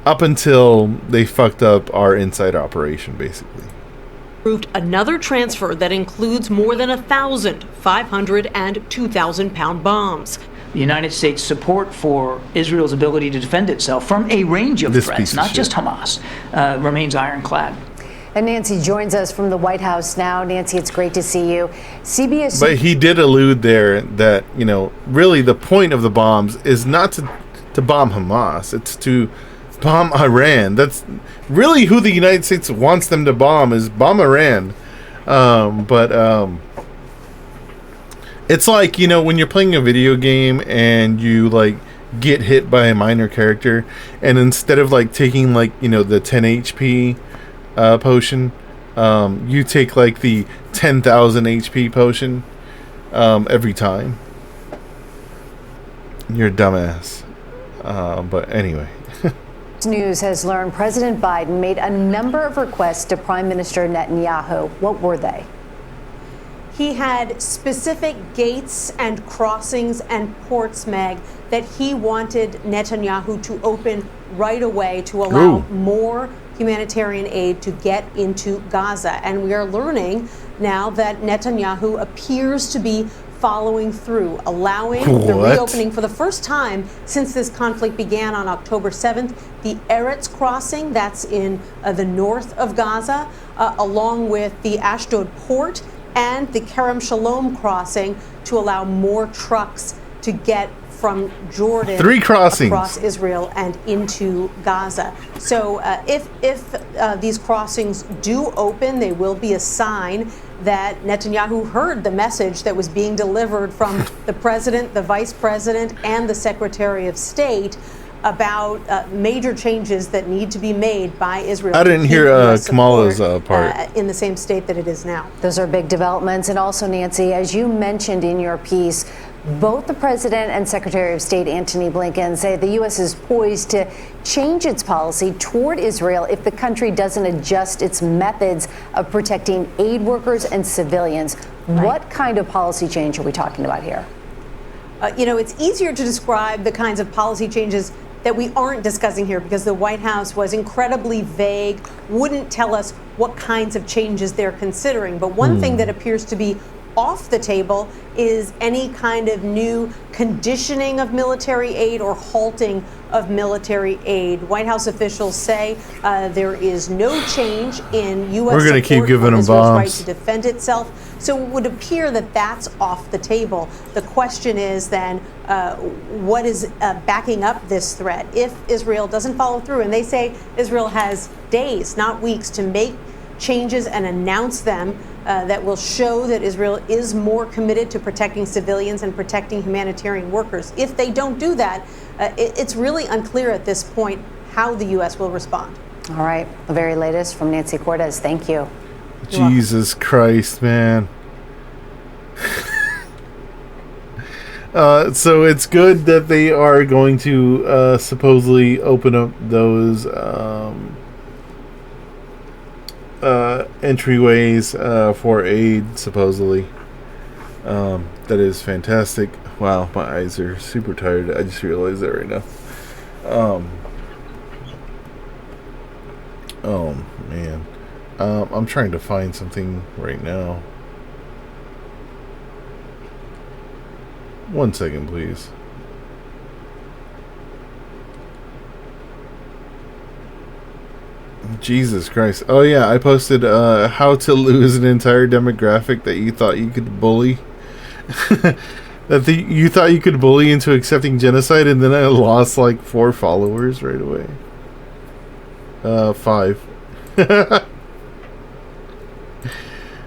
up until they fucked up our inside operation, basically. Approved another transfer that includes more than 1,500 and 2,000-pound bombs. The United States' support for Israel's ability to defend itself from a range of threats, not just Hamas, remains ironclad. And Nancy joins us from the White House now. Nancy, it's great to see you. CBS. But he did allude there that, really the point of the bombs is not to bomb Hamas. It's to bomb Iran. That's really who the United States wants them to bomb, is bomb Iran. It's like, when you're playing a video game and you get hit by a minor character, and instead of taking the 10 HP potion, you take the 10,000 HP potion every time. You're a dumbass. But anyway. News has learned President Biden made a number of requests to Prime Minister Netanyahu. What were they? He had specific gates and crossings and ports, Meg, that he wanted Netanyahu to open right away to allow more humanitarian aid to get into Gaza. And we are learning now that Netanyahu appears to be following through, allowing the reopening for the first time since this conflict began on October 7th. The Eretz crossing, that's in the north of Gaza, along with the Ashdod port, and the Kerem Shalom crossing to allow more trucks to get from Jordan 3 crossings across Israel and into Gaza. So if these crossings do open, they will be a sign that Netanyahu heard the message that was being delivered from the president, the vice president, and the secretary of state about major changes that need to be made by Israel. I didn't hear Kamala's part. In the same state that it is now. Those are big developments. And also, Nancy, as you mentioned in your piece, both the president and Secretary of State Antony Blinken say the U.S. is poised to change its policy toward Israel if the country doesn't adjust its methods of protecting aid workers and civilians. Right. What kind of policy change are we talking about here? It's easier to describe the kinds of policy changes that we aren't discussing here because the White House was incredibly vague, wouldn't tell us what kinds of changes they're considering. But one thing that appears to be off the table is any kind of new conditioning of military aid or halting of military aid. White House officials say there is no change in U.S. We're going to keep giving them Israel's bombs. right to defend itself. So it would appear that that's off the table. The question is then, what is backing up this threat? If Israel doesn't follow through, and they say Israel has days, not weeks, to make changes and announce them that will show that Israel is more committed to protecting civilians and protecting humanitarian workers. If they don't do that, it's really unclear at this point how the U.S. will respond. All right. The very latest from Nancy Cortez. Thank you. Jesus Christ, man. So it's good that they are going to supposedly open up those entryways for aid, supposedly. That is fantastic. Wow, my eyes are super tired. I just realized that right now. Oh, man. I'm trying to find something right now. 1 second, please. Jesus Christ. Oh yeah, I posted how to lose an entire demographic that you thought you could bully. You thought you could bully into accepting genocide, and then I lost like 4 followers right away. 5.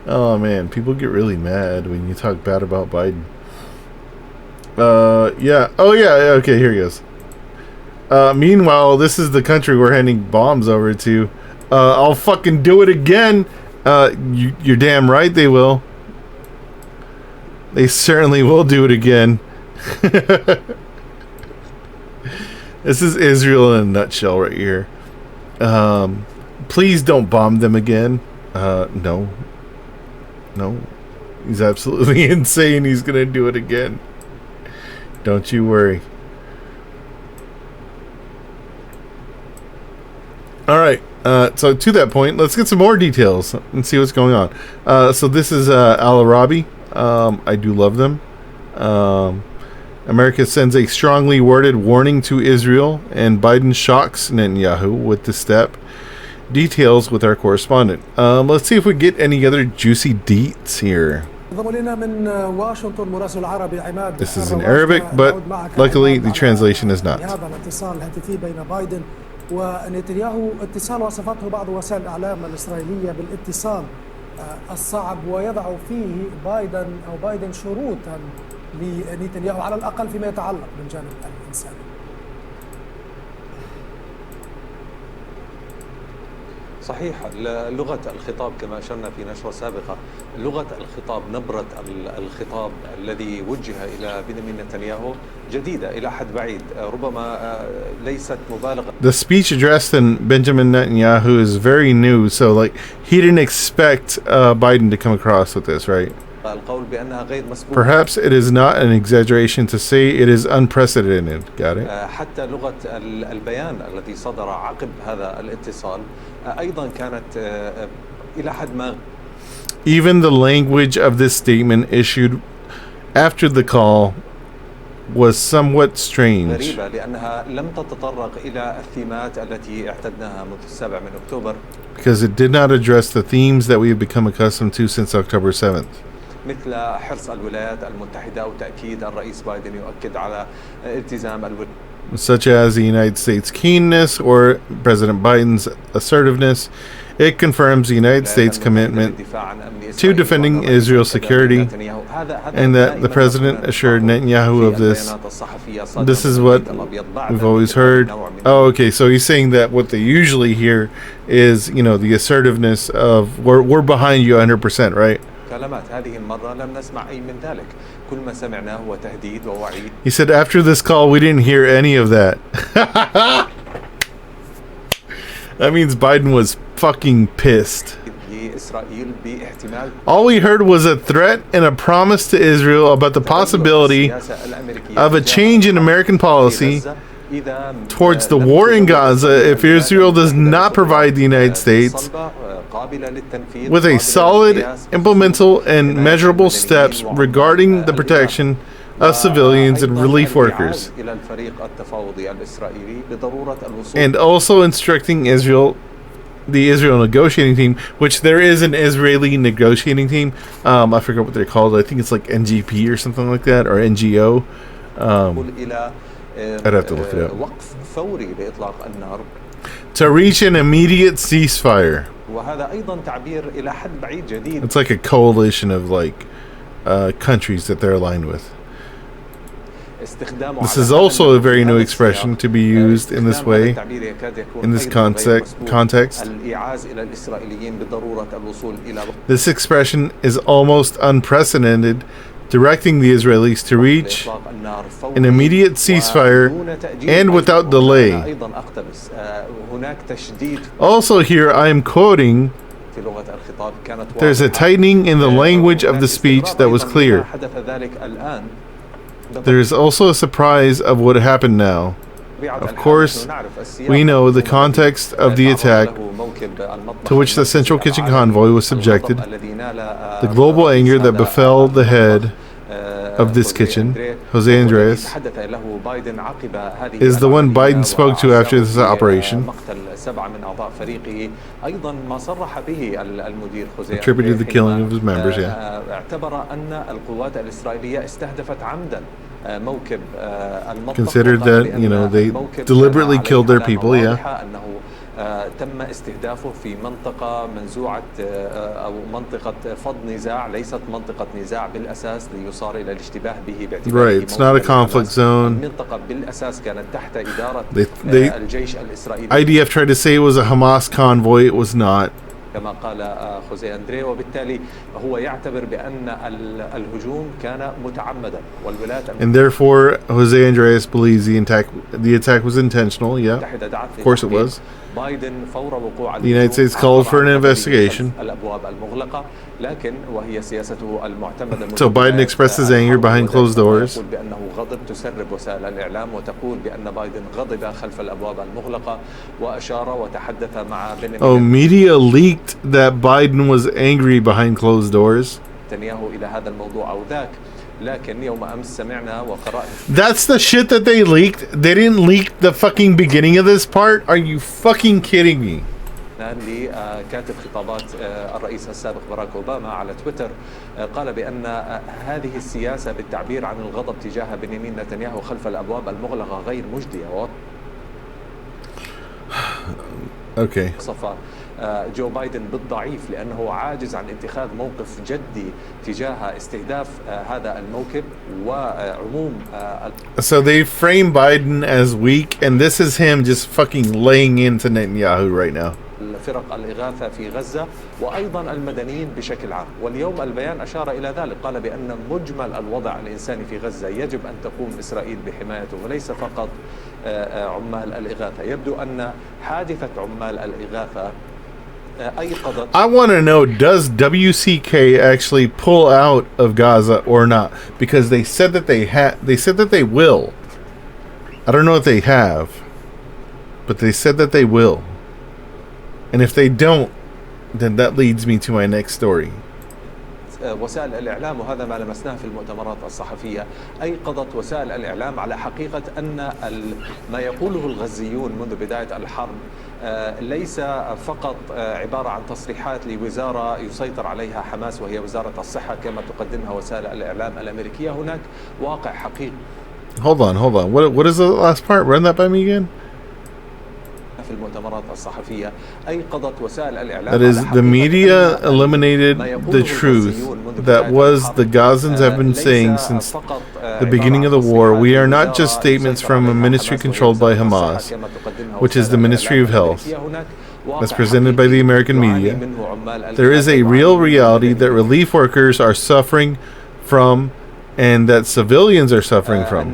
Oh man, people get really mad when you talk bad about Biden. Yeah. Oh yeah, okay, here he goes. Meanwhile, this is the country we're handing bombs over to. I'll fucking do it again. You're damn right they will. They certainly will do it again. This is Israel in a nutshell right here. Please don't bomb them again. No. He's absolutely insane. He's going to do it again. Don't you worry. All right. So to that point, let's get some more details and see what's going on. So this is Al Arabi. I do love them. America sends a strongly worded warning to Israel, and Biden shocks Netanyahu with the step. Details with our correspondent. Let's see if we get any other juicy deets here. This is in Arabic, but luckily the translation is not. ونتنياهو اتصال وصفته بعض وسائل الإعلام الإسرائيلية بالاتصال الصعب ويضع فيه بايدن شروطا لنتنياهو على الأقل فيما يتعلق بالجانب الإنساني. صحيح لغة الخطاب كما أشرنا في نشرة سابقة لغة الخطاب نبرة الخطاب الذي وجه إلى بنيامين نتنياهو جديدة إلى حد بعيد ربما ليست مبالغة. The speech addressed in Benjamin Netanyahu is very new, so like he didn't expect Biden to come across with this, right? القول بأنها غير مسبوقة. Perhaps it is not an exaggeration to say it is unprecedented. Got it? حتى لغة البيان الذي صدر عقب هذا الاتصال أيضا كانت إلى حد ما. Even the language of this statement issued after the call was somewhat strange. غريبة لأنها لم تتطرق إلى الثيمات التي اعتدناها منذ 7 أكتوبر. Because it did not address the themes that we have become accustomed to since October 7th. مثل حرص الولايات المتحدة وتأكيد الرئيس بايدن يؤكد على التزام such as the United States' keenness or President Biden's assertiveness. It confirms the United States' commitment to defending Israel's security, and that the president assured Netanyahu of this. This is what we've always heard. Oh, okay, so he's saying that what they usually hear is, you know, the assertiveness of we're behind you 100%, right? He said after this call we didn't hear any of that. That means Biden was fucking pissed. All we heard was a threat and a promise to Israel about the possibility of a change in American policy towards the war in Gaza if Israel does not provide the United States with a solid, implementable, and measurable steps regarding the protection of civilians and relief workers, and also instructing the Israel negotiating team, which there is an Israeli negotiating team. I forget what they're called. I think it's like NGP or something like that, or NGO. I'd have to look it up. To reach an immediate ceasefire. It's like a coalition of like countries that they're aligned with. This is also a very new expression to be used in this way, in this context. This expression is almost unprecedented, directing the Israelis to reach an immediate ceasefire and without delay. Also here I am quoting, there's a tightening in the language of the speech that was clear. There is also a surprise of what happened now. Of course, we know the context of the attack to which the Central Kitchen convoy was subjected, the global anger that befell the head of this kitchen, Jose Andres, is the one Biden spoke to after this operation, attributed to the killing of his members. Considered that, you know, they deliberately killed their people. تم استهدافه في منطقة منزوعة أو منطقة فض نزاع ليست منطقة نزاع بالأساس ليصار إلى الاشتباه به باعتباره Right, it's not a conflict zone. المنطقة بالأساس كانت تحت إدارة الجيش الإسرائيلي. IDF tried to say it was a Hamas convoy. It was not. كما قال خوزيه أندريه، وبالتالي هو يعتبر بأن الهجوم كان متعمدا والولايات And therefore, Jose Andres believes the attack was intentional. Yeah, of course it was. The United States called for an investigation. So Biden expressed his anger behind closed doors. Oh, media leaked that Biden was angry behind closed doors. That's the shit that they leaked. They didn't leak the fucking beginning of this part. Are you fucking kidding me? لكاتب خطابات الرئيس السابق باراك أوباما على تويتر قال بأن هذه السياسة بالتعبير عن الغضب تجاه بنيامين نتنياهو خلف الأبواب المغلقة غير مجدية. Okay. وصف جو بايدن بالضعيف لأنه عاجز عن اتخاذ موقف جدي تجاه استهداف هذا الموكب وعموم. So they frame Biden as weak, and this is him just fucking laying into Netanyahu right now. فرق الإغاثة في غزة وأيضا المدنيين بشكل عام. واليوم البيان أشار إلى ذلك، قال بأن مجمل الوضع الإنساني في غزة يجب أن تقوم إسرائيل بحمايته وليس فقط عمال الإغاثة. يبدو أن حادثة عمال الإغاثة أيقظت. I want to know, does WCK actually pull out of Gaza or not? Because they said that they said that they will. I don't know if they have, but they said that they will. And if they don't, then that leads me to my next story. وسائل الإعلام، وهذا ما لمسناه في المؤتمرات الصحفية، أيقظت وسائل الإعلام على حقيقة أن ما يقوله الغزيون منذ بداية الحرب ليس فقط عبارة عن تصريحات لوزارة يسيطر عليها حماس وهي وزارة الصحة كما تقدمها وسائل الإعلام الأمريكية. هناك واقع حقيقي. Hold on. What is the last part? Run that by me again. في المؤتمرات الصحفية أيقظت وسائل الإعلام. That is, the media eliminated the truth that was the Gazans have been saying since the beginning of the war. We are not just statements from a ministry controlled by Hamas, which is the Ministry of Health, as presented by the American media. There is a real reality that relief workers are suffering from and that civilians are suffering from.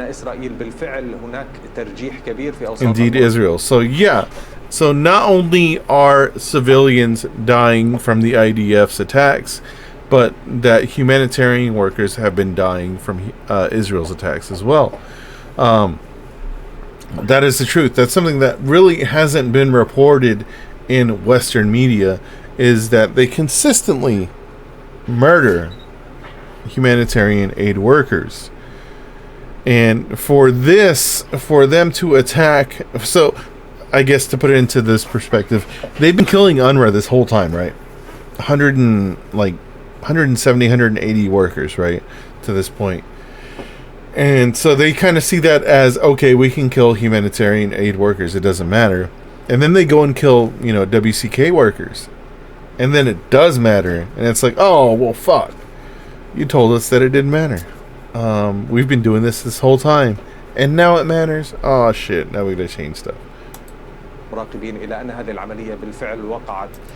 Indeed, Israel. So yeah, so not only are civilians dying from the IDF's attacks, but that humanitarian workers have been dying from Israel's attacks as well. That is the truth. That's something that really hasn't been reported in Western media, is that they consistently murder humanitarian aid workers. And for them to attack, so I guess to put it into this perspective, they've been killing UNRWA this whole time, right? 170, 180 workers, right, to this point. And so they kind of see that as, okay, we can kill humanitarian aid workers, it doesn't matter. And then they go and kill, WCK workers. And then it does matter. And it's like, oh, well, fuck. You told us that it didn't matter. We've been doing this whole time, and now it matters. Oh shit! Now we gotta change stuff.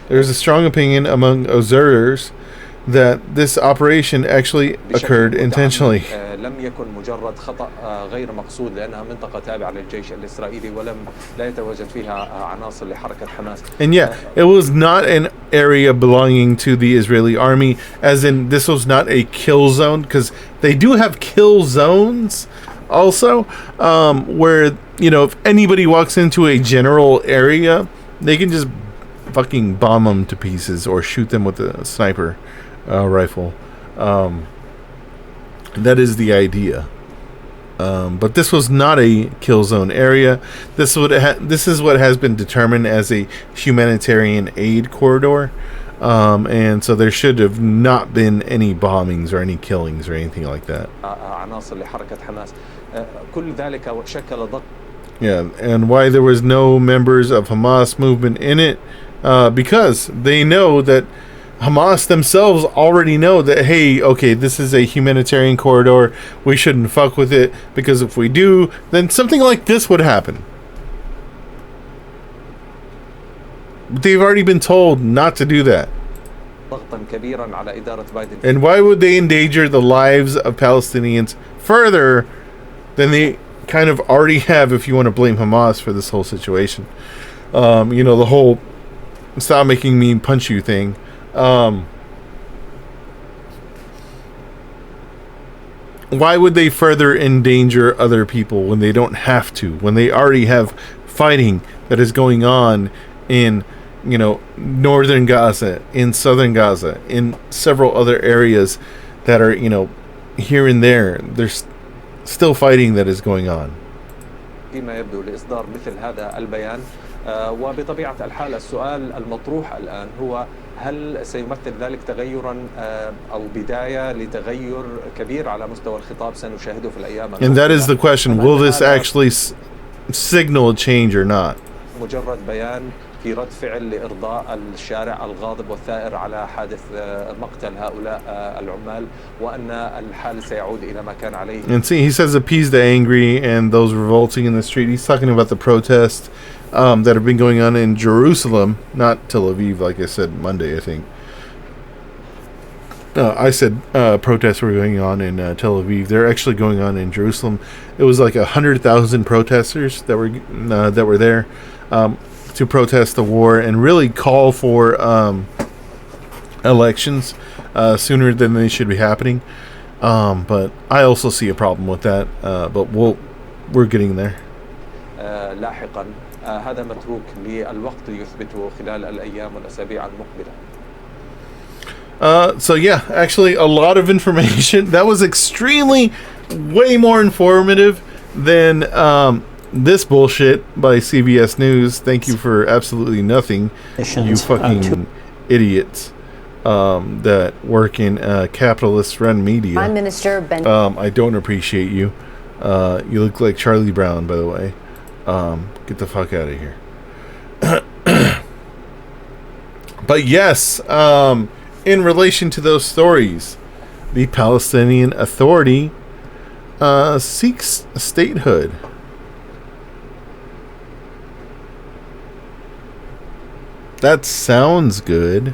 There's a strong opinion among observers that this operation actually occurred intentionally. لم يكن مجرد خطأ غير مقصود لأنها منطقة تابعة للجيش الإسرائيلي لا يتواجد فيها عناصر لحركة حماس. And yeah, it was not an area belonging to the Israeli army, as in this was not a kill zone, because they do have kill zones also, where, if anybody walks into a general area, they can just fucking bomb them to pieces or shoot them with a sniper rifle. That is the idea. But this was not a kill zone area. This is what has been determined as a humanitarian aid corridor. And so there should have not been any bombings or any killings or anything like that. Yeah, and why there was no members of Hamas movement in it, because they know that Hamas themselves already know that, hey, okay, this is a humanitarian corridor, we shouldn't fuck with it, because if we do, then something like this would happen. They've already been told not to do that. And why would they endanger the lives of Palestinians further than they kind of already have, if you want to blame Hamas for this whole situation? The whole stop making me punch you thing. Why would they further endanger other people when they don't have to, when they already have fighting that is going on in, northern Gaza, in southern Gaza, in several other areas that are, here and there. There's still fighting that is going on. فيما يبدو لإصدار مثل هذا البيان وبطبيعة الحال السؤال المطروح الآن هو هل سيمثل ذلك تغيرا أو بداية لتغير كبير على مستوى الخطاب سنشاهده في الأيام And that is the question. Will this actually signal a change or not? مجرد بيان في رد فعل لإرضاء الشارع الغاضب والثائر على حادث مقتل هؤلاء العمال وأن الحال سيعود إلى ما كان عليه. And see, he says appease the angry and those revolting in the street. He's talking about the protests that have been going on in Jerusalem, not Tel Aviv, like I said Monday, I think. I said protests were going on in Tel Aviv. They're actually going on in Jerusalem. It was like 100,000 protesters that were there to protest the war and really call for elections sooner than they should be happening. But I also see a problem with that. But we're getting there. لاحقا هذا متروك للوقت يثبته خلال الأيام والأسابيع المقبلة. So yeah, actually a lot of information. That was extremely way more informative than this bullshit by CBS News. Thank you for absolutely nothing, you fucking idiots that work in capitalist-run media. Prime Minister I don't appreciate you. You look like Charlie Brown, by the way. Get the fuck out of here. But yes, in relation to those stories, the Palestinian Authority seeks statehood. That sounds good.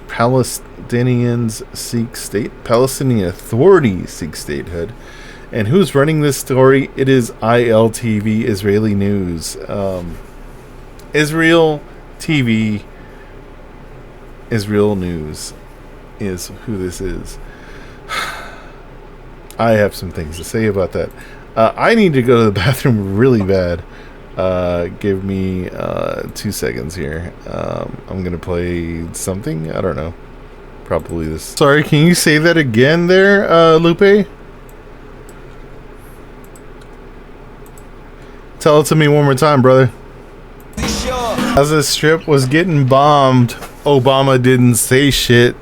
Palestinians seek Palestinian Authority seeks statehood. And who's running this story? It is ILTV, Israeli News. Israel TV, Israel News is who this is. I have some things to say about that. I need to go to the bathroom really bad. Give me 2 seconds here. I'm going to play something. I don't know. Probably this. Sorry, can you say that again there, Lupe? Tell it to me one more time, brother. Gaza Strip was getting bombed. Obama didn't say shit.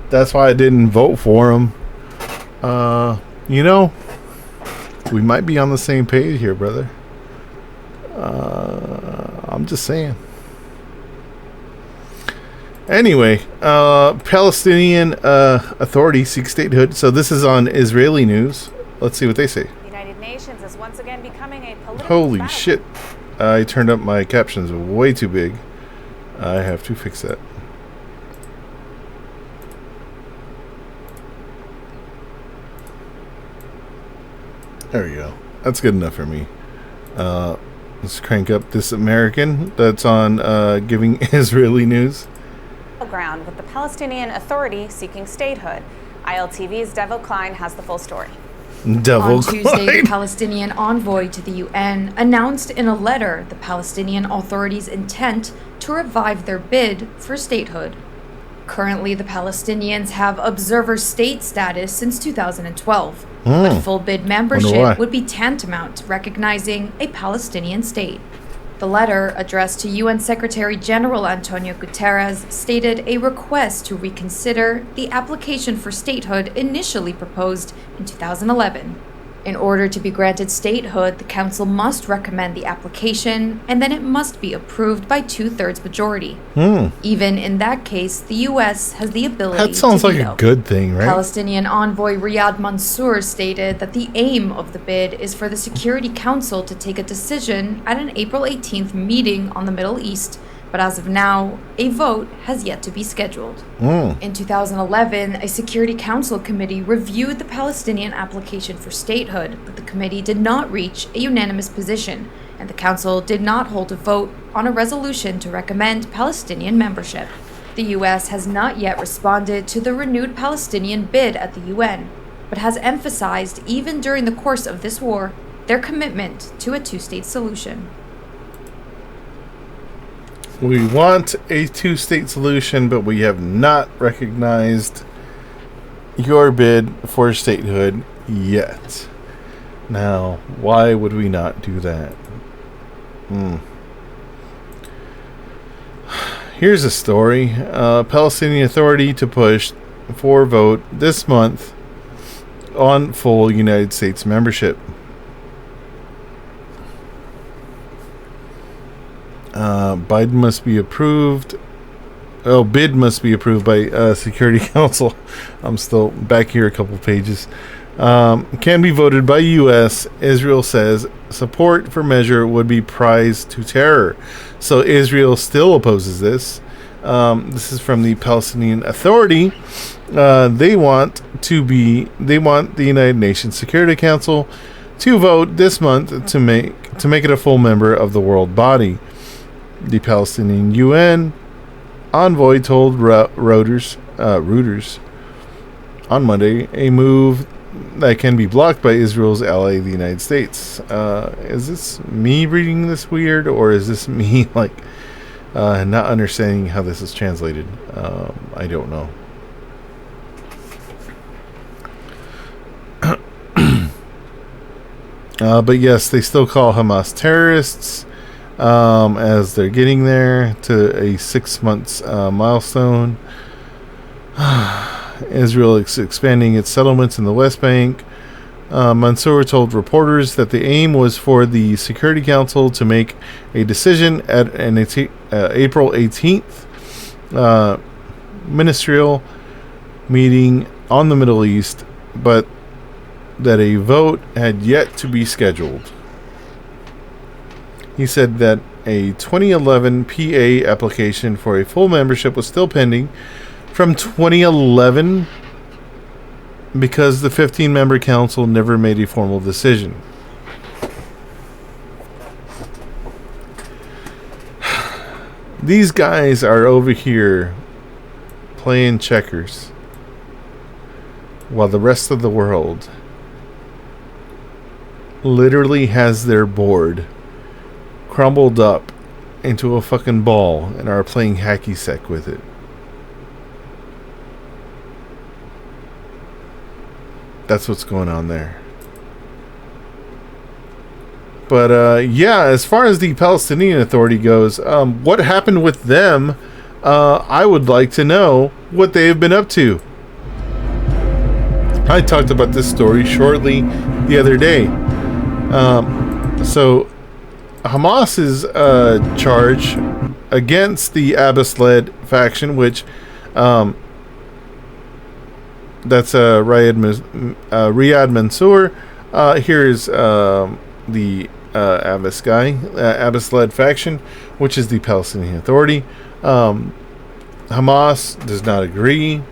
That's why I didn't vote for him. We might be on the same page here, brother. I'm just saying. Anyway, Palestinian Authority seeks statehood. So this is on Israeli News. Let's see what they say. The United Nations is once again becoming a political Holy battle. shit. I turned up my captions way too big. I have to fix that. There we go. That's good enough for me. Let's crank up this American that's on giving Israeli news. Ground with the Palestinian Authority seeking statehood. ILTV's Devil Klein has the full story. On Tuesday, the Palestinian envoy to the UN announced in a letter the Palestinian Authority's intent to revive their bid for statehood. Currently, the Palestinians have observer state status since 2012, but full bid membership would be tantamount to recognizing a Palestinian state. The letter, addressed to UN Secretary General Antonio Guterres, stated a request to reconsider the application for statehood initially proposed in 2011. In order to be granted statehood, the council must recommend the application, and then it must be approved by 2/3 majority. Even in that case, the U.S. has the ability to That sounds like veto. a good thing, right? Palestinian envoy Riyad Mansour stated that the aim of the bid is for the Security Council to take a decision at an April 18th meeting on the Middle East, but as of now, a vote has yet to be scheduled. In 2011, a Security Council committee reviewed the Palestinian application for statehood, but the committee did not reach a unanimous position, and the council did not hold a vote on a resolution to recommend Palestinian membership. The U.S. has not yet responded to the renewed Palestinian bid at the UN, but has emphasized, even during the course of this war, their commitment to a two-state solution. We want a two-state solution, but we have not recognized your bid for statehood yet. Now, why would we not do that? Here's a story. Palestinian Authority to push for vote this month on full United States membership. Biden must be approved. Bid must be approved by Security Council. I'm still back here a couple pages. Can be voted by U.S. Israel says support for measure would be prize to terror. So Israel still opposes this. This is from the Palestinian Authority. They want the United Nations Security Council to vote this month to make it a full member of the world body. The Palestinian UN envoy told Reuters on Monday a move that can be blocked by Israel's ally, the United States. Is this me reading this weird, or is this me not understanding how this is translated? I don't know. But yes, they still call Hamas terrorists. As they're getting there to a 6 months milestone. Israel is expanding its settlements in the West Bank. Mansour told reporters that the aim was for the Security Council to make a decision at an April 18th ministerial meeting on the Middle East, but that a vote had yet to be scheduled. He said that a 2011 PA application for a full membership was still pending from 2011 because the 15-member council never made a formal decision. These guys are over here playing checkers while the rest of the world literally has their board crumbled up into a fucking ball and are playing hacky sack with it. That's what's going on there. But yeah, as far as the Palestinian Authority goes, what happened with them? I would like to know what they have been up to. I talked about this story shortly the other day. So Hamas's charge against the Abbas-led faction, which that's Riyad Mansour. Here's the Abbas-led faction, which is the Palestinian Authority. Hamas does not agree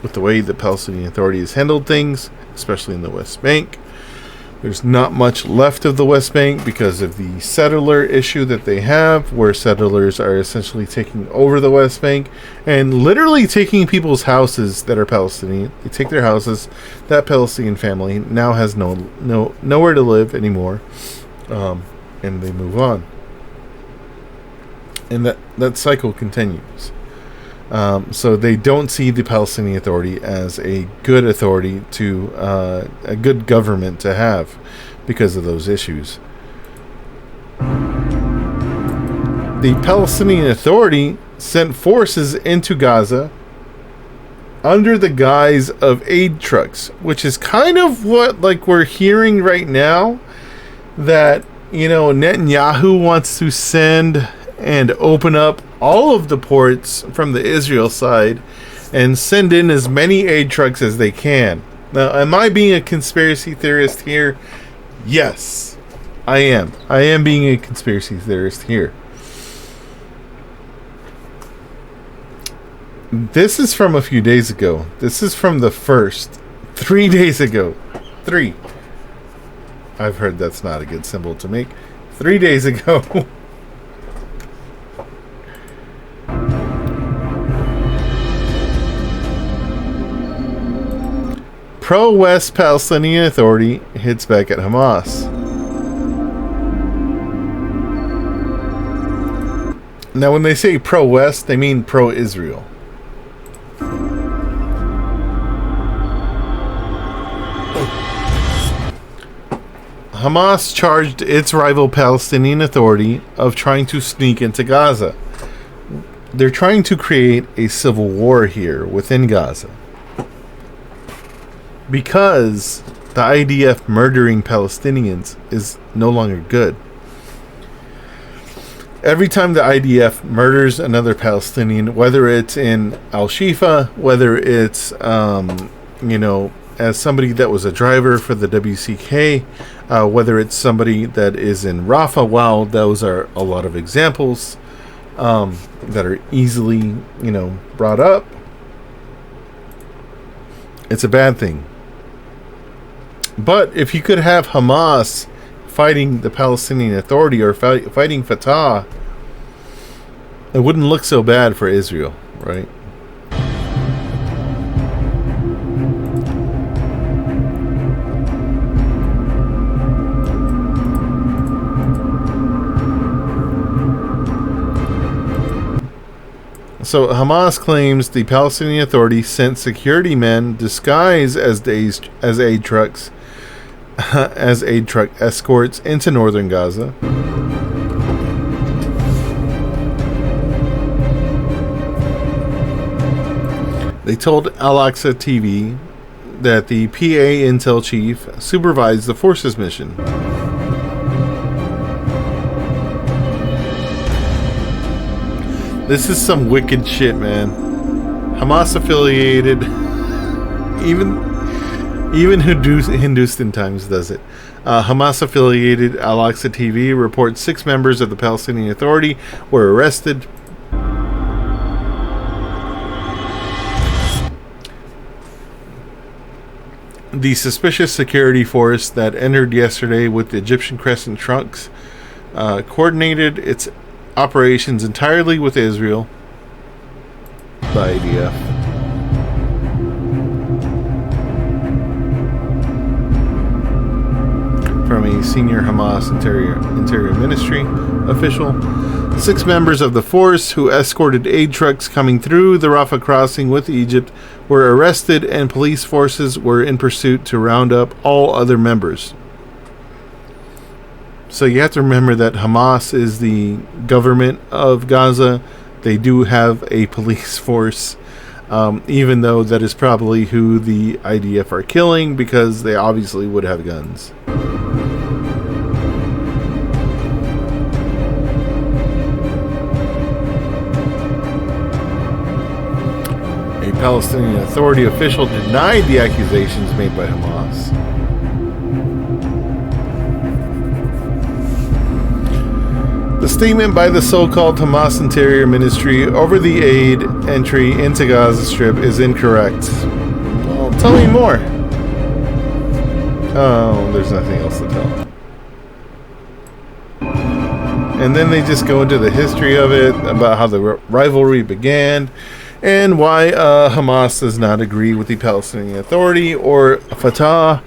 with the way the Palestinian Authority has handled things, especially in the West Bank. There's not much left of the West Bank because of the settler issue that they have, where settlers are essentially taking over the West Bank and literally taking people's houses that are Palestinian. They take their houses. That Palestinian family now has nowhere to live anymore, and they move on. And that cycle continues. So they don't see the Palestinian Authority as a good authority to a good government to have because of those issues. The Palestinian Authority sent forces into Gaza under the guise of aid trucks, which is kind of what like we're hearing right now, that, you know, Netanyahu wants to send and open up all of the ports from the Israel side and send in as many aid trucks as they can. Now, am I being a conspiracy theorist here? Yes, I am. I am being a conspiracy theorist here. This is from a few days ago. This is from the 1st. 3 days ago. 3. I've heard that's not a good symbol to make. 3 days ago. Pro-West Palestinian Authority hits back at Hamas. Now, when they say pro-West, they mean pro-Israel. Hamas charged its rival Palestinian Authority of trying to sneak into Gaza. They're trying to create a civil war here within Gaza, because the IDF murdering Palestinians is no longer good. Every time the IDF murders another Palestinian, whether it's in Al-Shifa, whether it's, you know, as somebody that was a driver for the WCK, whether it's somebody that is in Rafah, well, those are a lot of examples that are easily, you know, brought up. It's a bad thing. But if you could have Hamas fighting the Palestinian Authority or fighting Fatah, it wouldn't look so bad for Israel, right? So Hamas claims the Palestinian Authority sent security men disguised as aid trucks, as aid truck escorts into northern Gaza. They told Al-Aqsa TV that the PA Intel chief supervised the forces mission. This is some wicked shit, man. Hamas affiliated, even Hindustan Times does it. Hamas affiliated Al-Aqsa TV reports 6 members of the Palestinian Authority were arrested. The suspicious security force that entered yesterday with the Egyptian Crescent trucks coordinated its operations entirely with Israel, the IDF. From a senior Hamas interior ministry official, 6 members of the force who escorted aid trucks coming through the Rafah crossing with Egypt were arrested, and police forces were in pursuit to round up all other members. So you have to remember that Hamas is the government of Gaza. They do have a police force, even though that is probably who the IDF are killing, because they obviously would have guns. A Palestinian Authority official denied the accusations made by Hamas. The statement by the so-called Hamas Interior Ministry over the aid entry into Gaza Strip is incorrect. Well, tell me more. Oh, there's nothing else to tell. And then they just go into the history of it, about how the rivalry began, and why Hamas does not agree with the Palestinian Authority or Fatah,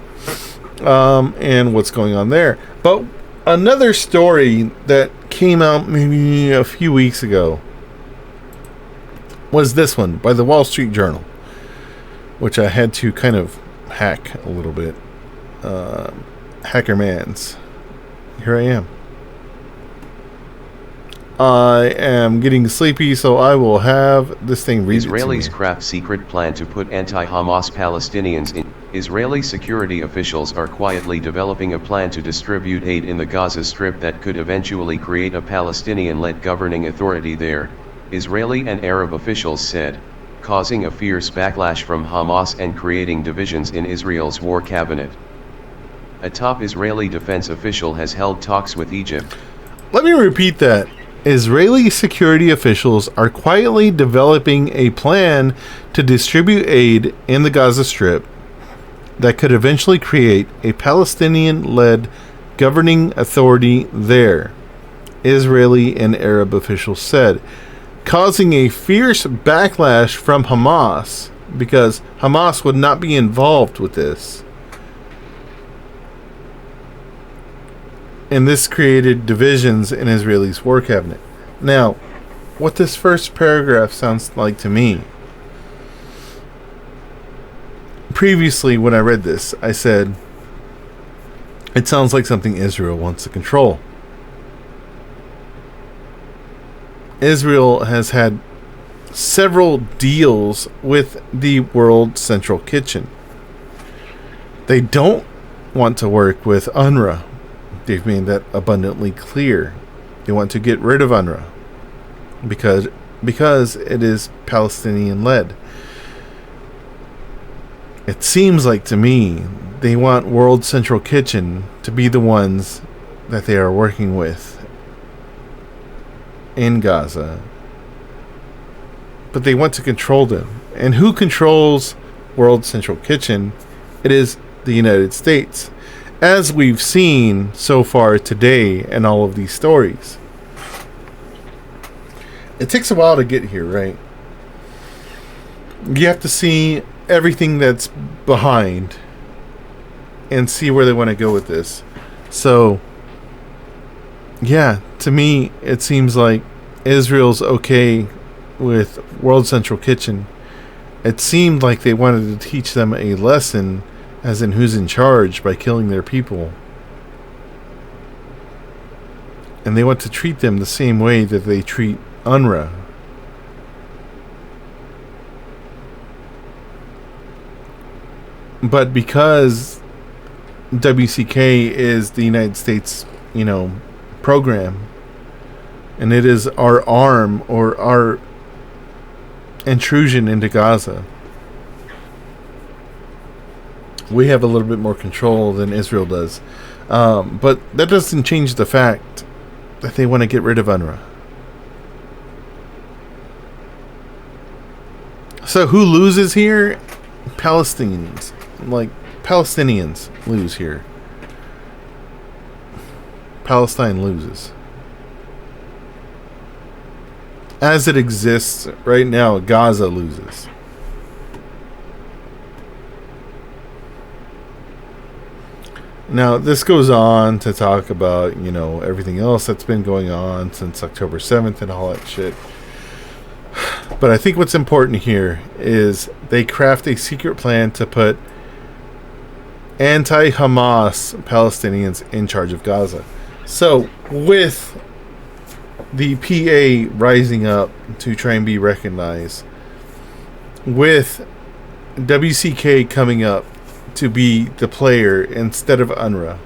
and what's going on there. But another story that came out maybe a few weeks ago was this one by the Wall Street Journal, which I had to kind of hack a little bit. Hackermans. Here I am. I am getting sleepy, so I will have this thing read Israelis craft secret plan to put anti-Hamas Palestinians in. Israeli security officials are quietly developing a plan to distribute aid in the Gaza Strip that could eventually create a Palestinian-led governing authority there, Israeli and Arab officials said, causing a fierce backlash from Hamas and creating divisions in Israel's war cabinet. A top Israeli defense official has held talks with Egypt. Let me repeat that. Israeli security officials are quietly developing a plan to distribute aid in the Gaza Strip that could eventually create a Palestinian-led governing authority there, Israeli and Arab officials said, causing a fierce backlash from Hamas because Hamas would not be involved with this. And this created divisions in Israel's war cabinet. Now, what this first paragraph sounds like to me. Previously, when I read this, I said, it sounds like something Israel wants to control. Israel has had several deals with the World Central Kitchen. They don't want to work with UNRWA. They've made that abundantly clear. They want to get rid of UNRWA because it is Palestinian-led. It seems like to me they want World Central Kitchen to be the ones that they are working with in Gaza. But they want to control them. And who controls World Central Kitchen? It is the United States. As we've seen so far today in all of these stories. It takes a while to get here, right? You have to see everything that's behind and see where they want to go with this. So, yeah, to me, it seems like Israel's okay with World Central Kitchen. It seemed like they wanted to teach them a lesson, as in who's in charge, by killing their people. And they want to treat them the same way that they treat UNRWA. But because WCK is the United States, program, and it is our arm or our intrusion into Gaza, we have a little bit more control than Israel does. But that doesn't change the fact that they want to get rid of UNRWA. So who loses here? Palestinians. Palestinians lose here. Palestine loses. As it exists right now, Gaza loses. Now, this goes on to talk about, everything else that's been going on since October 7th and all that shit. But I think what's important here is they craft a secret plan to put anti-Hamas Palestinians in charge of Gaza. So, with the PA rising up to try and be recognized, with WCK coming up to be the player instead of UNRWA,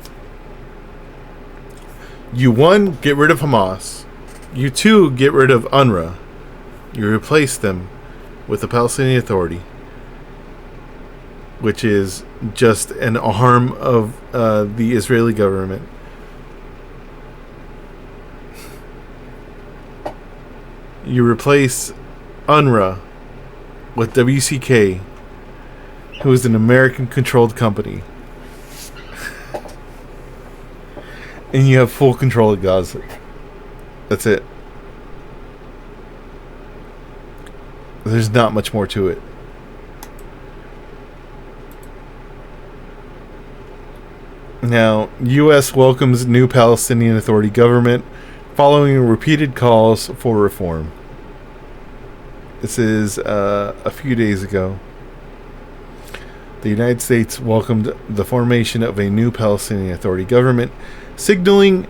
you, one, get rid of Hamas. You, two, get rid of UNRWA. You replace them with the Palestinian Authority, which is just an arm of the Israeli government. You replace UNRWA with WCK, who is an American-controlled company. And you have full control of Gaza. That's it. There's not much more to it. Now, U.S. welcomes new Palestinian Authority government following repeated calls for reform. This is a few days ago. The United States welcomed the formation of a new Palestinian Authority government, signaling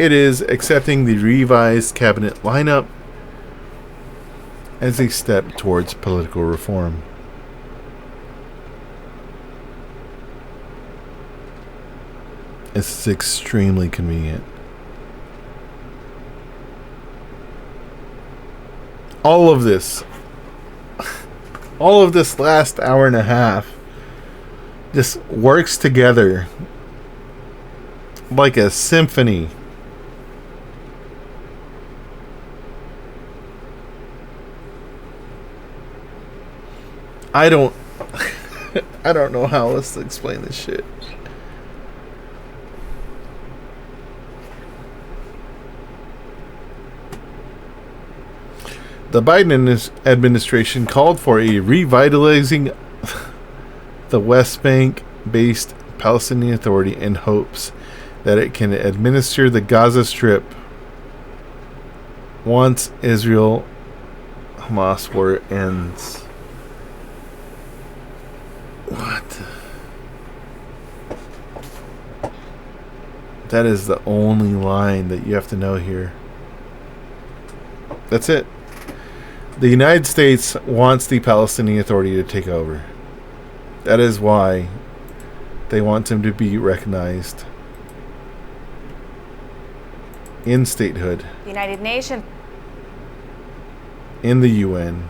It is accepting the revised cabinet lineup as a step towards political reform. It's extremely convenient. All of this last hour and a half just works together like a symphony. I don't know how else to explain this shit. The Biden administration called for a revitalizing the West Bank-based Palestinian Authority in hopes that it can administer the Gaza Strip once Israel-Hamas war ends. What? That is the only line that you have to know here. That's it. The United States wants the Palestinian Authority to take over. That is why they want them to be recognized in statehood, The United Nations. in the UN.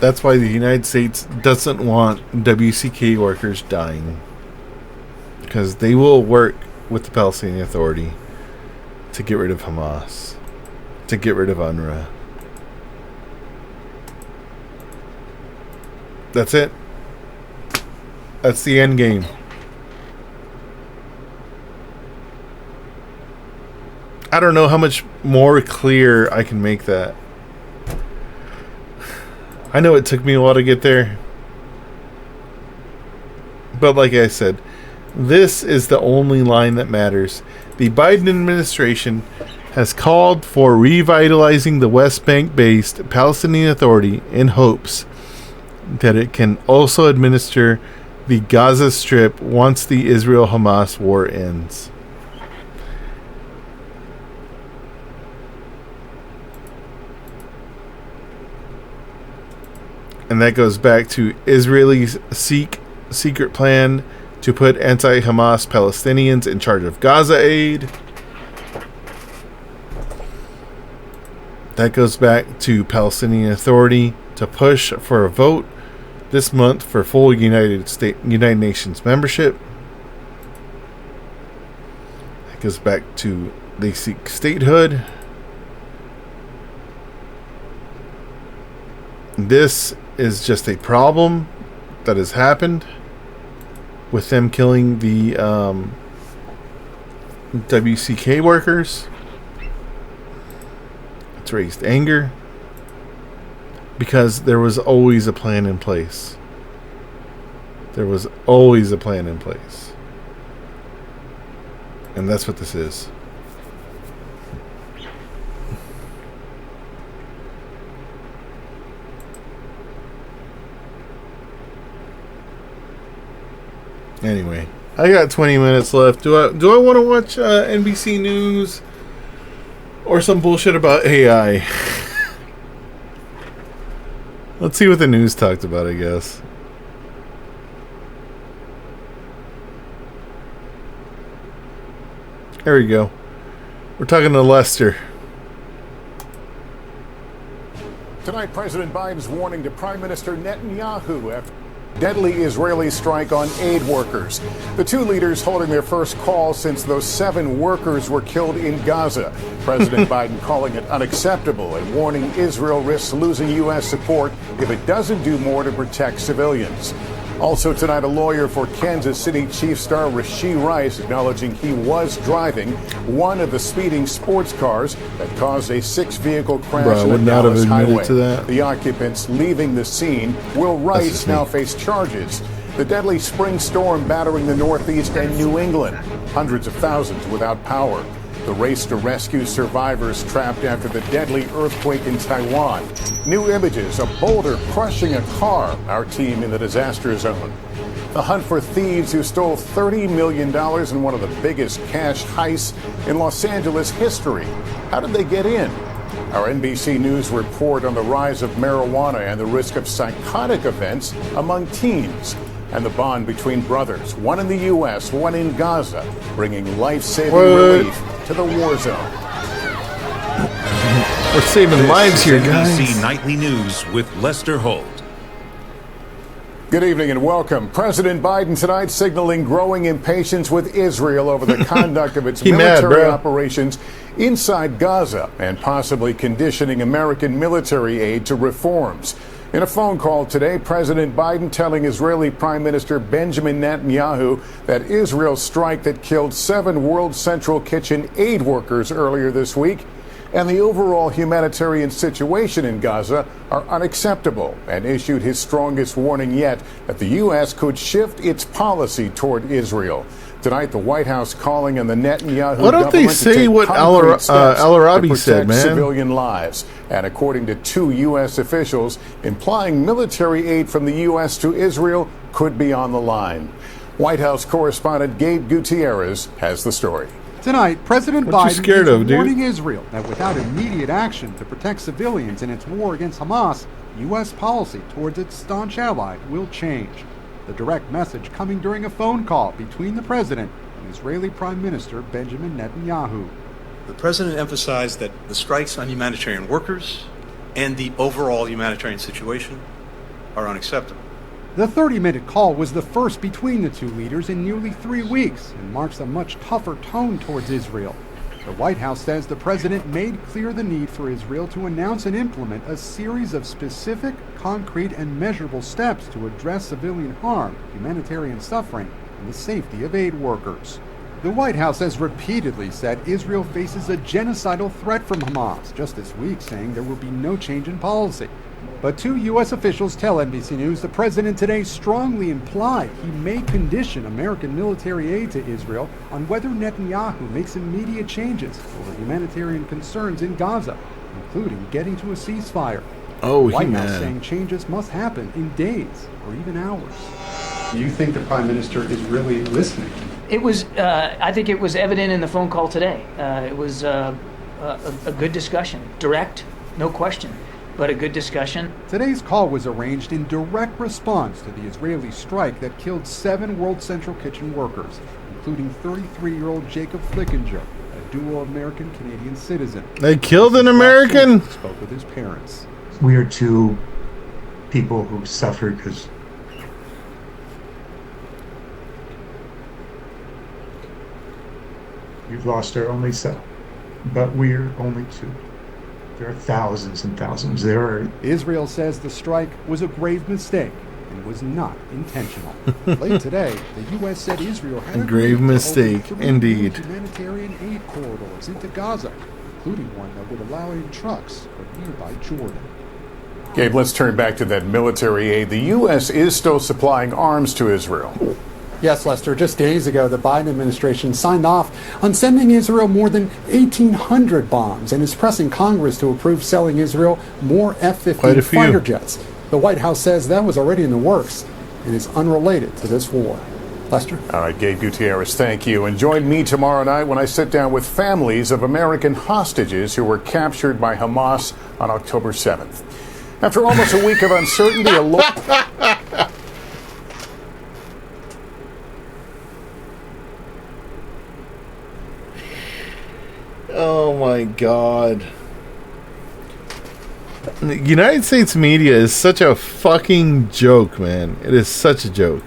That's why the United States doesn't want WCK workers dying. Because they will work with the Palestinian Authority to get rid of Hamas, to get rid of UNRWA. That's it. That's the end game. I don't know how much more clear I can make that. I know it took me a while to get there. But like I said, this is the only line that matters. The Biden administration has called for revitalizing the West Bank-based Palestinian Authority in hopes that it can also administer the Gaza Strip once the Israel-Hamas war ends. And that goes back to Israelis' secret plan to put anti-Hamas Palestinians in charge of Gaza aid. That goes back to Palestinian Authority to push for a vote this month for full United Nations membership. That goes back to they seek statehood. This is just a problem that has happened with them killing the WCK workers. It's raised anger because there was always a plan in place. There was always a plan in place. And that's what this is. Anyway, I got 20 minutes left. Do I want to watch NBC News or some bullshit about AI? Let's see what the news talked about, I guess. There we go. We're talking to Lester. Tonight, President Biden's warning to Prime Minister Netanyahu after deadly Israeli strike on aid workers. The two leaders holding their first call since those 7 workers were killed in Gaza. President Biden calling it unacceptable and warning Israel risks losing U.S. support if it doesn't do more to protect civilians. Also tonight, a lawyer for Kansas City Chiefs star Rashee Rice acknowledging he was driving one of the speeding sports cars that caused a 6-vehicle crash on the Dallas highway. The occupants leaving the scene. Will Rice now face charges? The deadly spring storm battering the Northeast and New England. Hundreds of thousands without power. The race to rescue survivors trapped after the deadly earthquake in Taiwan. New images, a boulder crushing a car. Our team in the disaster zone. The hunt for thieves who stole $30 million in one of the biggest cash heists in Los Angeles history. How did they get in? Our NBC News report on the rise of marijuana and the risk of psychotic events among teens, and the bond between brothers, one in the U.S., one in Gaza, bringing life-saving relief to the war zone. We're saving lives here, guys. NBC Nightly News with Lester Holt. Good evening and welcome. President Biden tonight signaling growing impatience with Israel over the conduct of its military operations inside Gaza and possibly conditioning American military aid to reforms. In a phone call today, President Biden telling Israeli Prime Minister Benjamin Netanyahu that Israel's strike that killed 7 World Central Kitchen aid workers earlier this week and the overall humanitarian situation in Gaza are unacceptable, and issued his strongest warning yet that the U.S. could shift its policy toward Israel. Tonight, the White House calling on the Netanyahu Why don't they say what Al-Arabi said, man? Civilian lives, and according to 2 U.S. officials, implying military aid from the U.S. to Israel could be on the line. White House correspondent Gabe Gutierrez has the story. Tonight, President Biden is warning Israel that without immediate action to protect civilians in its war against Hamas, U.S. policy towards its staunch ally will change. The direct message coming during a phone call between the president and Israeli Prime Minister Benjamin Netanyahu. The president emphasized that the strikes on humanitarian workers and the overall humanitarian situation are unacceptable. The 30-minute call was the first between the 2 leaders in nearly 3 weeks and marks a much tougher tone towards Israel. The White House says the president made clear the need for Israel to announce and implement a series of specific, concrete, and measurable steps to address civilian harm, humanitarian suffering, and the safety of aid workers. The White House has repeatedly said Israel faces a genocidal threat from Hamas, just this week saying there will be no change in policy. But 2 U.S. officials tell NBC News the president today strongly implied he may condition American military aid to Israel on whether Netanyahu makes immediate changes over humanitarian concerns in Gaza, including getting to a ceasefire. The White House saying changes must happen in days or even hours. Do you think the Prime Minister is really listening? It was, I think it was evident in the phone call today. It was a good discussion, direct, no question, but a good discussion. Today's call was arranged in direct response to the Israeli strike that killed 7 World Central Kitchen workers, including 33-year-old Jacob Flickinger, a dual American-Canadian citizen. They killed an American? Spoke with his parents. We are 2 people who suffered because we've lost our only son, but we're only 2. There are thousands and thousands. Israel says the strike was a grave mistake and was not intentional. Late today, the U.S. said Israel had a grave mistake, indeed. Humanitarian aid corridors into Gaza, including one that would allow in trucks from nearby Jordan. Gabe, let's turn back to that military aid. The U.S. is still supplying arms to Israel. Yes, Lester, just days ago, the Biden administration signed off on sending Israel more than 1,800 bombs and is pressing Congress to approve selling Israel more F-15 fighter jets. The White House says that was already in the works and is unrelated to this war. Lester? All right, Gabe Gutierrez, thank you. And join me tomorrow night when I sit down with families of American hostages who were captured by Hamas on October 7th. After almost a week of uncertainty, Oh my God. The United States media is such a fucking joke, man. It is such a joke.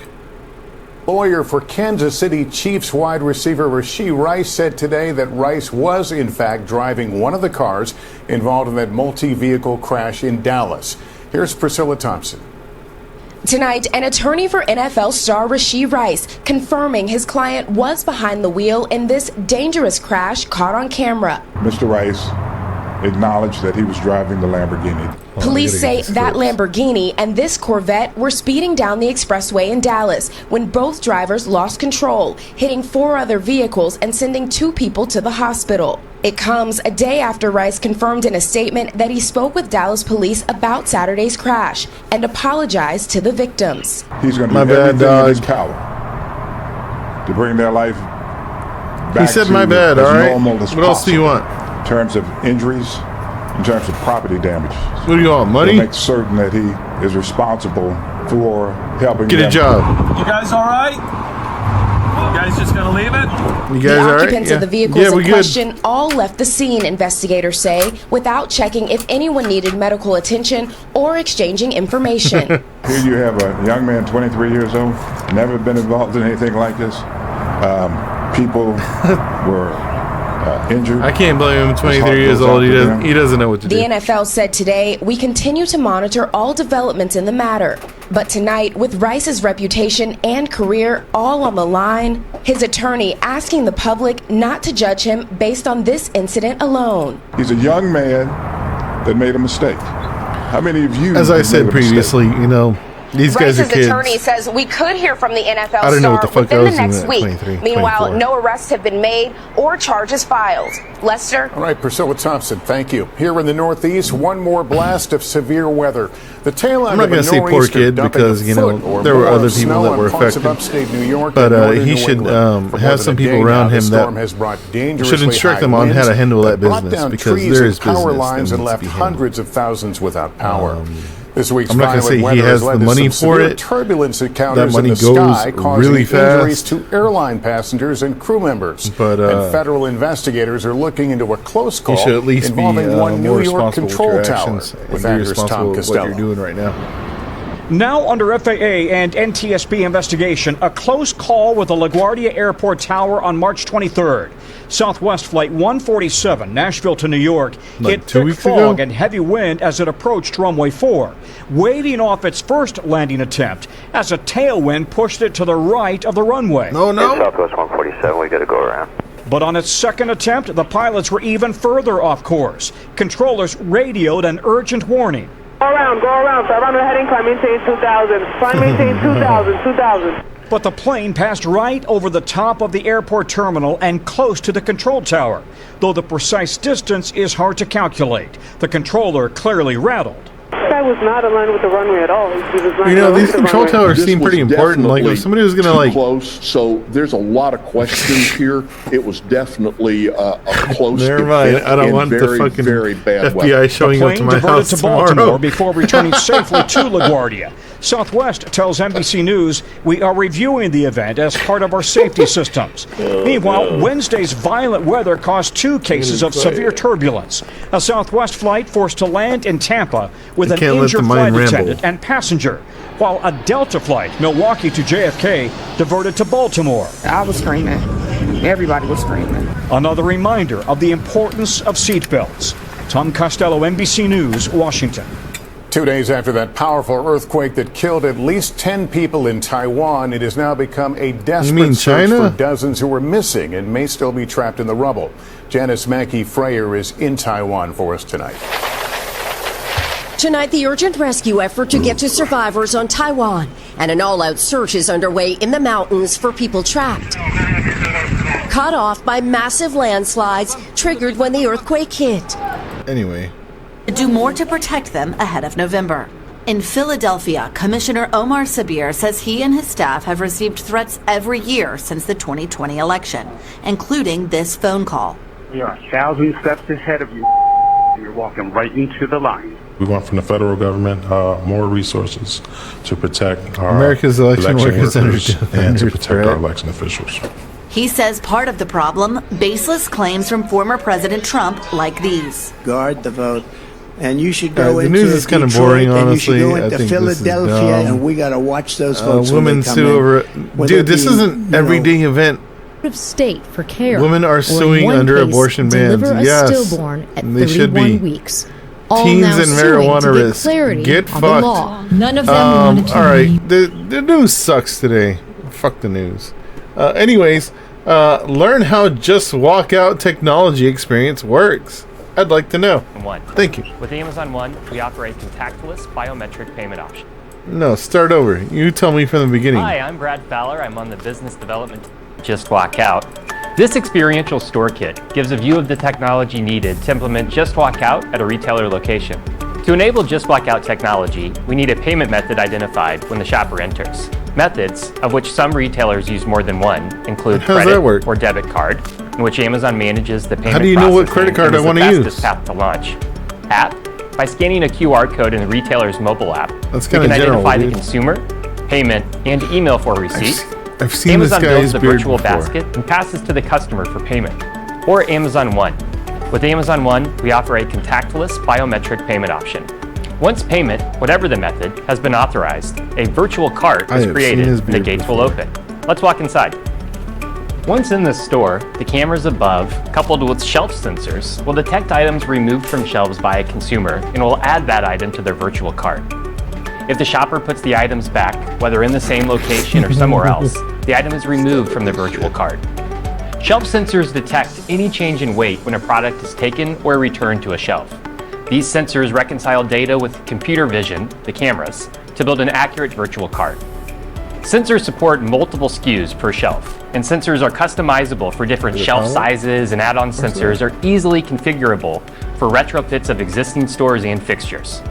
Lawyer for Kansas City Chiefs wide receiver Rashee Rice said today that Rice was, in fact, driving one of the cars involved in that multi-vehicle crash in Dallas. Here's Priscilla Thompson. Tonight, an attorney for NFL star Rashee Rice confirming his client was behind the wheel in this dangerous crash caught on camera. Mr. Rice acknowledged that he was driving the Lamborghini. Police say that Lamborghini and this Corvette were speeding down the expressway in Dallas when both drivers lost control, hitting 4 other vehicles and sending 2 people to the hospital. It comes a day after Rice confirmed in a statement that he spoke with Dallas police about Saturday's crash and apologized to the victims. He's going to do everything in his power to bring their life back. He said, to "My bad." as All right. normal as What else do you possible want? In terms of injuries, in terms of property damage. What do you want? Money? To make certain that he is responsible for helping. Get a job. You guys all right? You guys just gonna leave it? You The guys all right? occupants Yeah. of the vehicles Yeah, in we good. question all left the scene, investigators say, without checking if anyone needed medical attention or exchanging information. Here you have a young man, 23 years old, never been involved in anything like this. People were injured. I can't blame him. His heart 23 years goes out old. to them. He doesn't know what to The do. NFL said today, we continue to monitor all developments in the matter. But tonight, with Rice's reputation and career all on the line, his attorney asking the public not to judge him based on this incident alone. He's a young man that made a mistake. How many of you? As I have said made a mistake? previously, you know, these guys are Rice's kids. attorney says we could hear from the NFL I don't know what star the fuck I within the was doing next at week. 23, Meanwhile, 24. no arrests have been made or charges filed. Lester? All right, Priscilla Thompson, thank you. Here in the Northeast, one more blast of severe weather. The tail I'm end not of a going to say poor nor'easter kid dumping because, a you foot know, or there were more other of people snow that were on parts of affected. upstate New York But and northern he New should England. For more have than some a people day around now, him the that storm has brought dangerously should instruct high them on how winds to handle that brought business down because trees there and is power business lines that and needs to left be handled. hundreds of thousands without power. This week's I'm not gonna violent say he weather has led the to money some for severe it. turbulence encounters That in money the goes sky, causing really injuries fast. to airline passengers and crew members. But, and federal investigators are looking into a close call You should at least be involving one more New York responsible with control your tower. actions With and be Andrews Tom responsible with what you're Costello. doing right now. Now under FAA and NTSB investigation, a close call with the LaGuardia Airport Tower on March 23rd. Southwest Flight 147, Nashville to New York, Like hit 2 thick weeks fog ago? and heavy wind as it approached runway 4, waving off its first landing attempt as a tailwind pushed it to the right of the runway. No. Southwest 147, we got to go around. But on its second attempt, the pilots were even further off course. Controllers radioed an urgent warning. Go around, sir. I'm on the heading, climb maintain 2,000. Climb maintain 2,000. But the plane passed right over the top of the airport terminal and close to the control tower. Though the precise distance is hard to calculate. The controller clearly rattled. That was not aligned with the runway at all. You know, these control towers seem pretty important. Like, if somebody was going to, like... close, so there's a lot of questions here. It was definitely a close Never mind. event I don't in want very, the fucking very bad FBI weather. showing up to my house to tomorrow. Baltimore before returning safely to LaGuardia. Southwest tells NBC News we are reviewing the event as part of our safety systems. Meanwhile, Wednesday's violent weather caused 2 cases of severe turbulence. A Southwest flight forced to land in Tampa with an can't let injured the flight mind ramble. attendant and passenger, while a Delta flight, Milwaukee to JFK, diverted to Baltimore. I was screaming. Everybody was screaming. Another reminder of the importance of seatbelts. Tom Costello, NBC News, Washington. 2 days after that powerful earthquake that killed at least 10 people in Taiwan, it has now become a desperate search China? for dozens who are missing and may still be trapped in the rubble. Janice Mackey-Freyer is in Taiwan for us tonight. Tonight, the urgent rescue effort to get to survivors on Taiwan, and an all-out search is underway in the mountains for people trapped. Cut off by massive landslides triggered when the earthquake hit. Anyway. Do more to protect them ahead of November. In Philadelphia, Commissioner Omar Sabir says he and his staff have received threats every year since the 2020 election, including this phone call. We are 1,000 steps ahead of you. You're walking right into the line. We want from the federal government more resources to protect our America's election workers and under to protect threat. our election officials. He says part of the problem, baseless claims from former President Trump like these. Guard the vote. And you should go the into news is kind of Detroit, boring, and you should honestly. go I into think this is Philadelphia, dumb. and we got to watch those folks when Women they come sue in. over... Whether Dude, this it be, isn't you know, everyday event. Of state for care. Women are or in suing one under case, abortion bans. deliver a Yes. stillborn at And they should 31 be. weeks. All Teens now and suing marijuana to get risk. clarity Get on fucked. the law. None of them wanted to All right. The news sucks today. Fuck the news. Anyways, learn how Just Walk Out technology experience works. I'd like to know. Thank you. With Amazon One, we operate contactless biometric payment option. No, start over. You tell me from the beginning. Hi, I'm Brad Fowler. I'm on the business development Just Walk Out. This experiential store kit gives a view of the technology needed to implement Just Walk Out at a retailer location. To enable Just Walk Out technology, we need a payment method identified when the shopper enters. Methods, of which some retailers use more than one, include credit or debit card, in which Amazon manages the payment processing. How do you know what credit card I want to use? The fastest path to launch. App, by scanning a QR code in the retailer's mobile app, we can identify the consumer, payment, and email for receipt. I've seen Amazon this builds guy's a beard virtual before. basket and passes to the customer for payment. Or Amazon One. With Amazon One, we offer a contactless biometric payment option. Once payment, whatever the method, has been authorized, a virtual cart is created and the gates will open. Let's walk inside. Once in the store, the cameras above, coupled with shelf sensors, will detect items removed from shelves by a consumer and will add that item to their virtual cart. If the shopper puts the items back, whether in the same location or somewhere else, the item is removed from the virtual cart. Shelf sensors detect any change in weight when a product is taken or returned to a shelf. These sensors reconcile data with computer vision, the cameras, to build an accurate virtual cart. Sensors support multiple SKUs per shelf, and sensors are customizable for different shelf sizes, and add-on sensors are easily configurable for retrofits of existing stores and fixtures.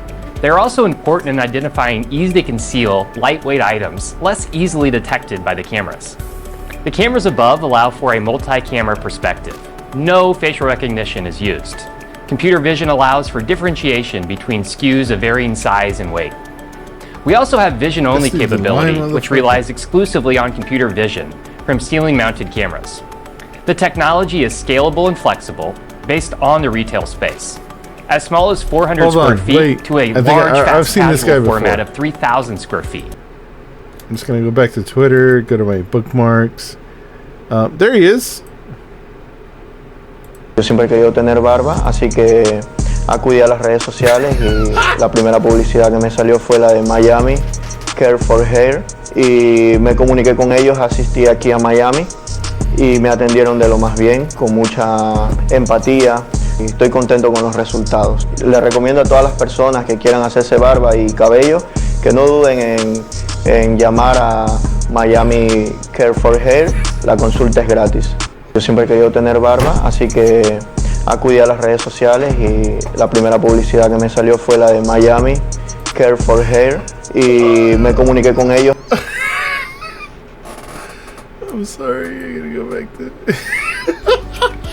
They are also important in identifying easy-to-conceal, lightweight items less easily detected by the cameras. The cameras above allow for a multi-camera perspective. No facial recognition is used. Computer vision allows for differentiation between SKUs of varying size and weight. We also have vision-only capability, which relies exclusively on computer vision from ceiling-mounted cameras. The technology is scalable and flexible based on the retail space. As small as 400 square feet to a large fast casual format of 3,000 square feet. I'm just going to go back to Twitter, go to my bookmarks. There he is. Yo siempre he querido tener barba, así que acudí a las redes sociales y la primera publicidad que me salió fue la de Miami, Care for Hair, y me comuniqué con ellos, asistí aquí a Miami y me atendieron de lo más bien, con mucha empatía. Y estoy contento con los resultados. Les recomiendo a todas las personas que quieran hacerse barba y cabello que no duden en llamar a Miami Care for Hair. La consulta es gratis. Yo siempre he querido tener barba, así que acudí a las redes sociales y la primera publicidad que me salió fue la de Miami Care for Hair y me comuniqué con ellos. I'm sorry, I gotta go back to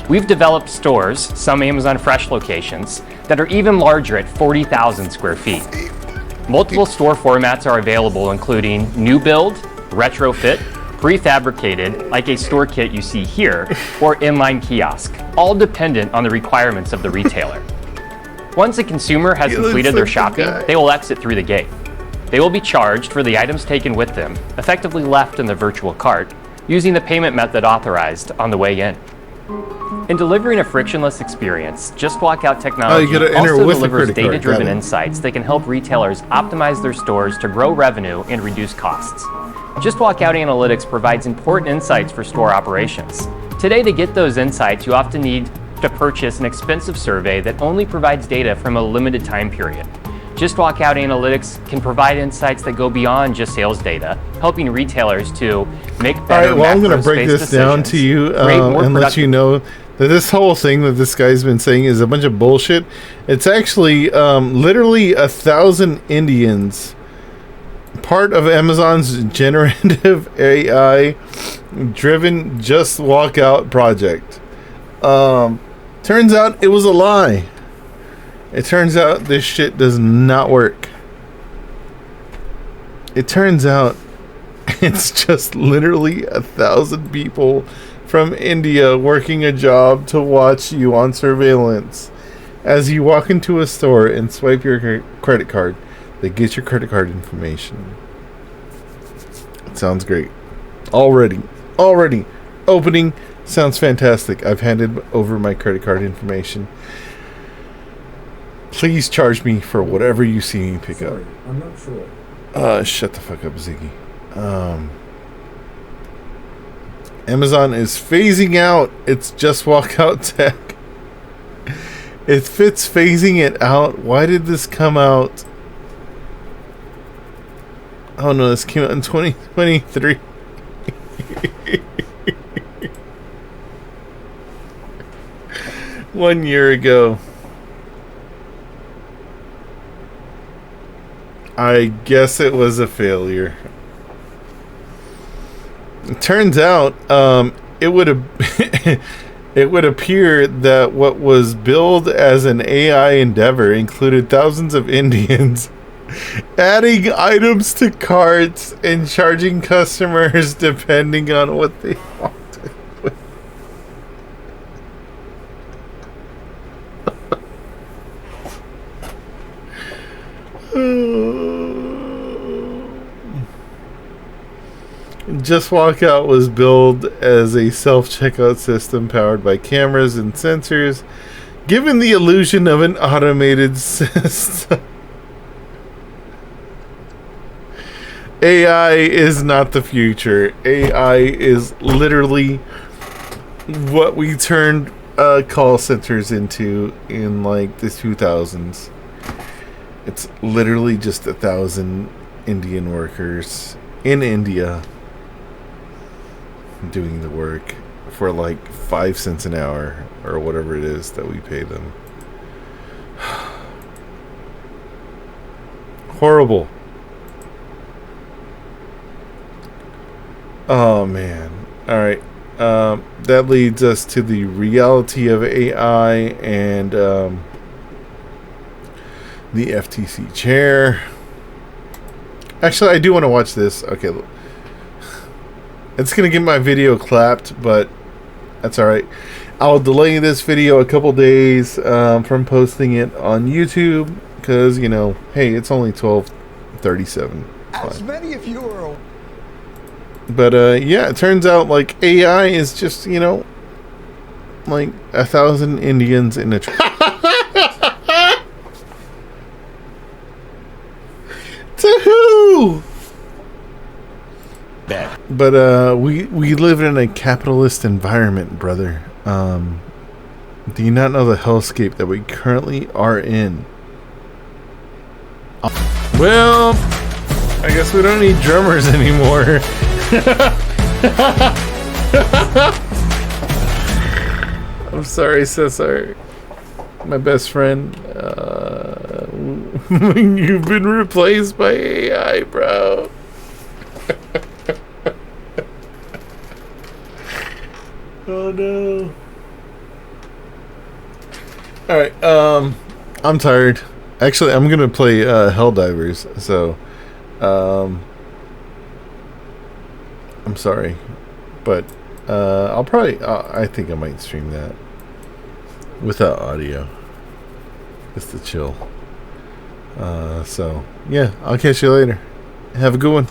We've developed stores, some Amazon Fresh locations, that are even larger at 40,000 square feet. Multiple store formats are available, including new build, retrofit, prefabricated, like a store kit you see here, or inline kiosk, all dependent on the requirements of the retailer. Once a consumer has completed their shopping, they will exit through the gate. They will be charged for the items taken with them, effectively left in the virtual cart, using the payment method authorized on the way in. In delivering a frictionless experience, Just Walk Out technology also delivers data-driven insights that can help retailers optimize their stores to grow revenue and reduce costs. Just Walk Out Analytics provides important insights for store operations. Today, to get those insights, you often need to purchase an expensive survey that only provides data from a limited time period. Just Walk Out Analytics can provide insights that go beyond just sales data, helping retailers to make better. All right, well, I'm going to break this down to you and let you know that this whole thing that this guy's been saying is a bunch of bullshit. It's actually literally 1,000 Indians, part of Amazon's generative AI driven Just Walk Out project. Turns out it was a lie. It turns out this shit does not work. It turns out it's just literally 1,000 people from India working a job to watch you on surveillance. As you walk into a store and swipe your credit card, they get your credit card information. It sounds great. Already. Opening sounds fantastic. I've handed over my credit card information. Please charge me for whatever you see me pick up. I'm not sure. Shut the fuck up, Ziggy. Amazon is phasing out its Just Walk Out tech. It fits phasing it out. Why did this come out? Oh no, this came out in 2023. 1 year ago. I guess it was a failure. It turns out, it would appear that what was billed as an AI endeavor included thousands of Indians adding items to carts and charging customers depending on what they wanted. Just Walk Out was billed as a self-checkout system powered by cameras and sensors, giving the illusion of an automated system. AI is not the future. AI is literally what we turned call centers into in like the 2000s. It's literally just 1,000 Indian workers in India doing the work for like 5 cents an hour or whatever it is that we pay them. Horrible. Oh man. All right. That leads us to the reality of AI and the FTC chair. Actually, I do want to watch this. Okay. It's going to get my video clapped, but that's alright. I'll delay this video a couple days from posting it on YouTube because, you know, hey, it's only 12:37. As many of you are... But, yeah, it turns out, like, AI is just, you know, like 1,000 Indians in a... To who? Bad. But we live in a capitalist environment, brother. Do you not know the hellscape that we currently are in? Well, I guess we don't need drummers anymore. I'm sorry, Cesar. My best friend. You've been replaced by AI, bro. Oh no. Alright, I'm tired. Actually, I'm gonna play Helldivers, so I'm sorry. But I'll probably I think I might stream that without audio. Just to chill. So yeah, I'll catch you later. Have a good one.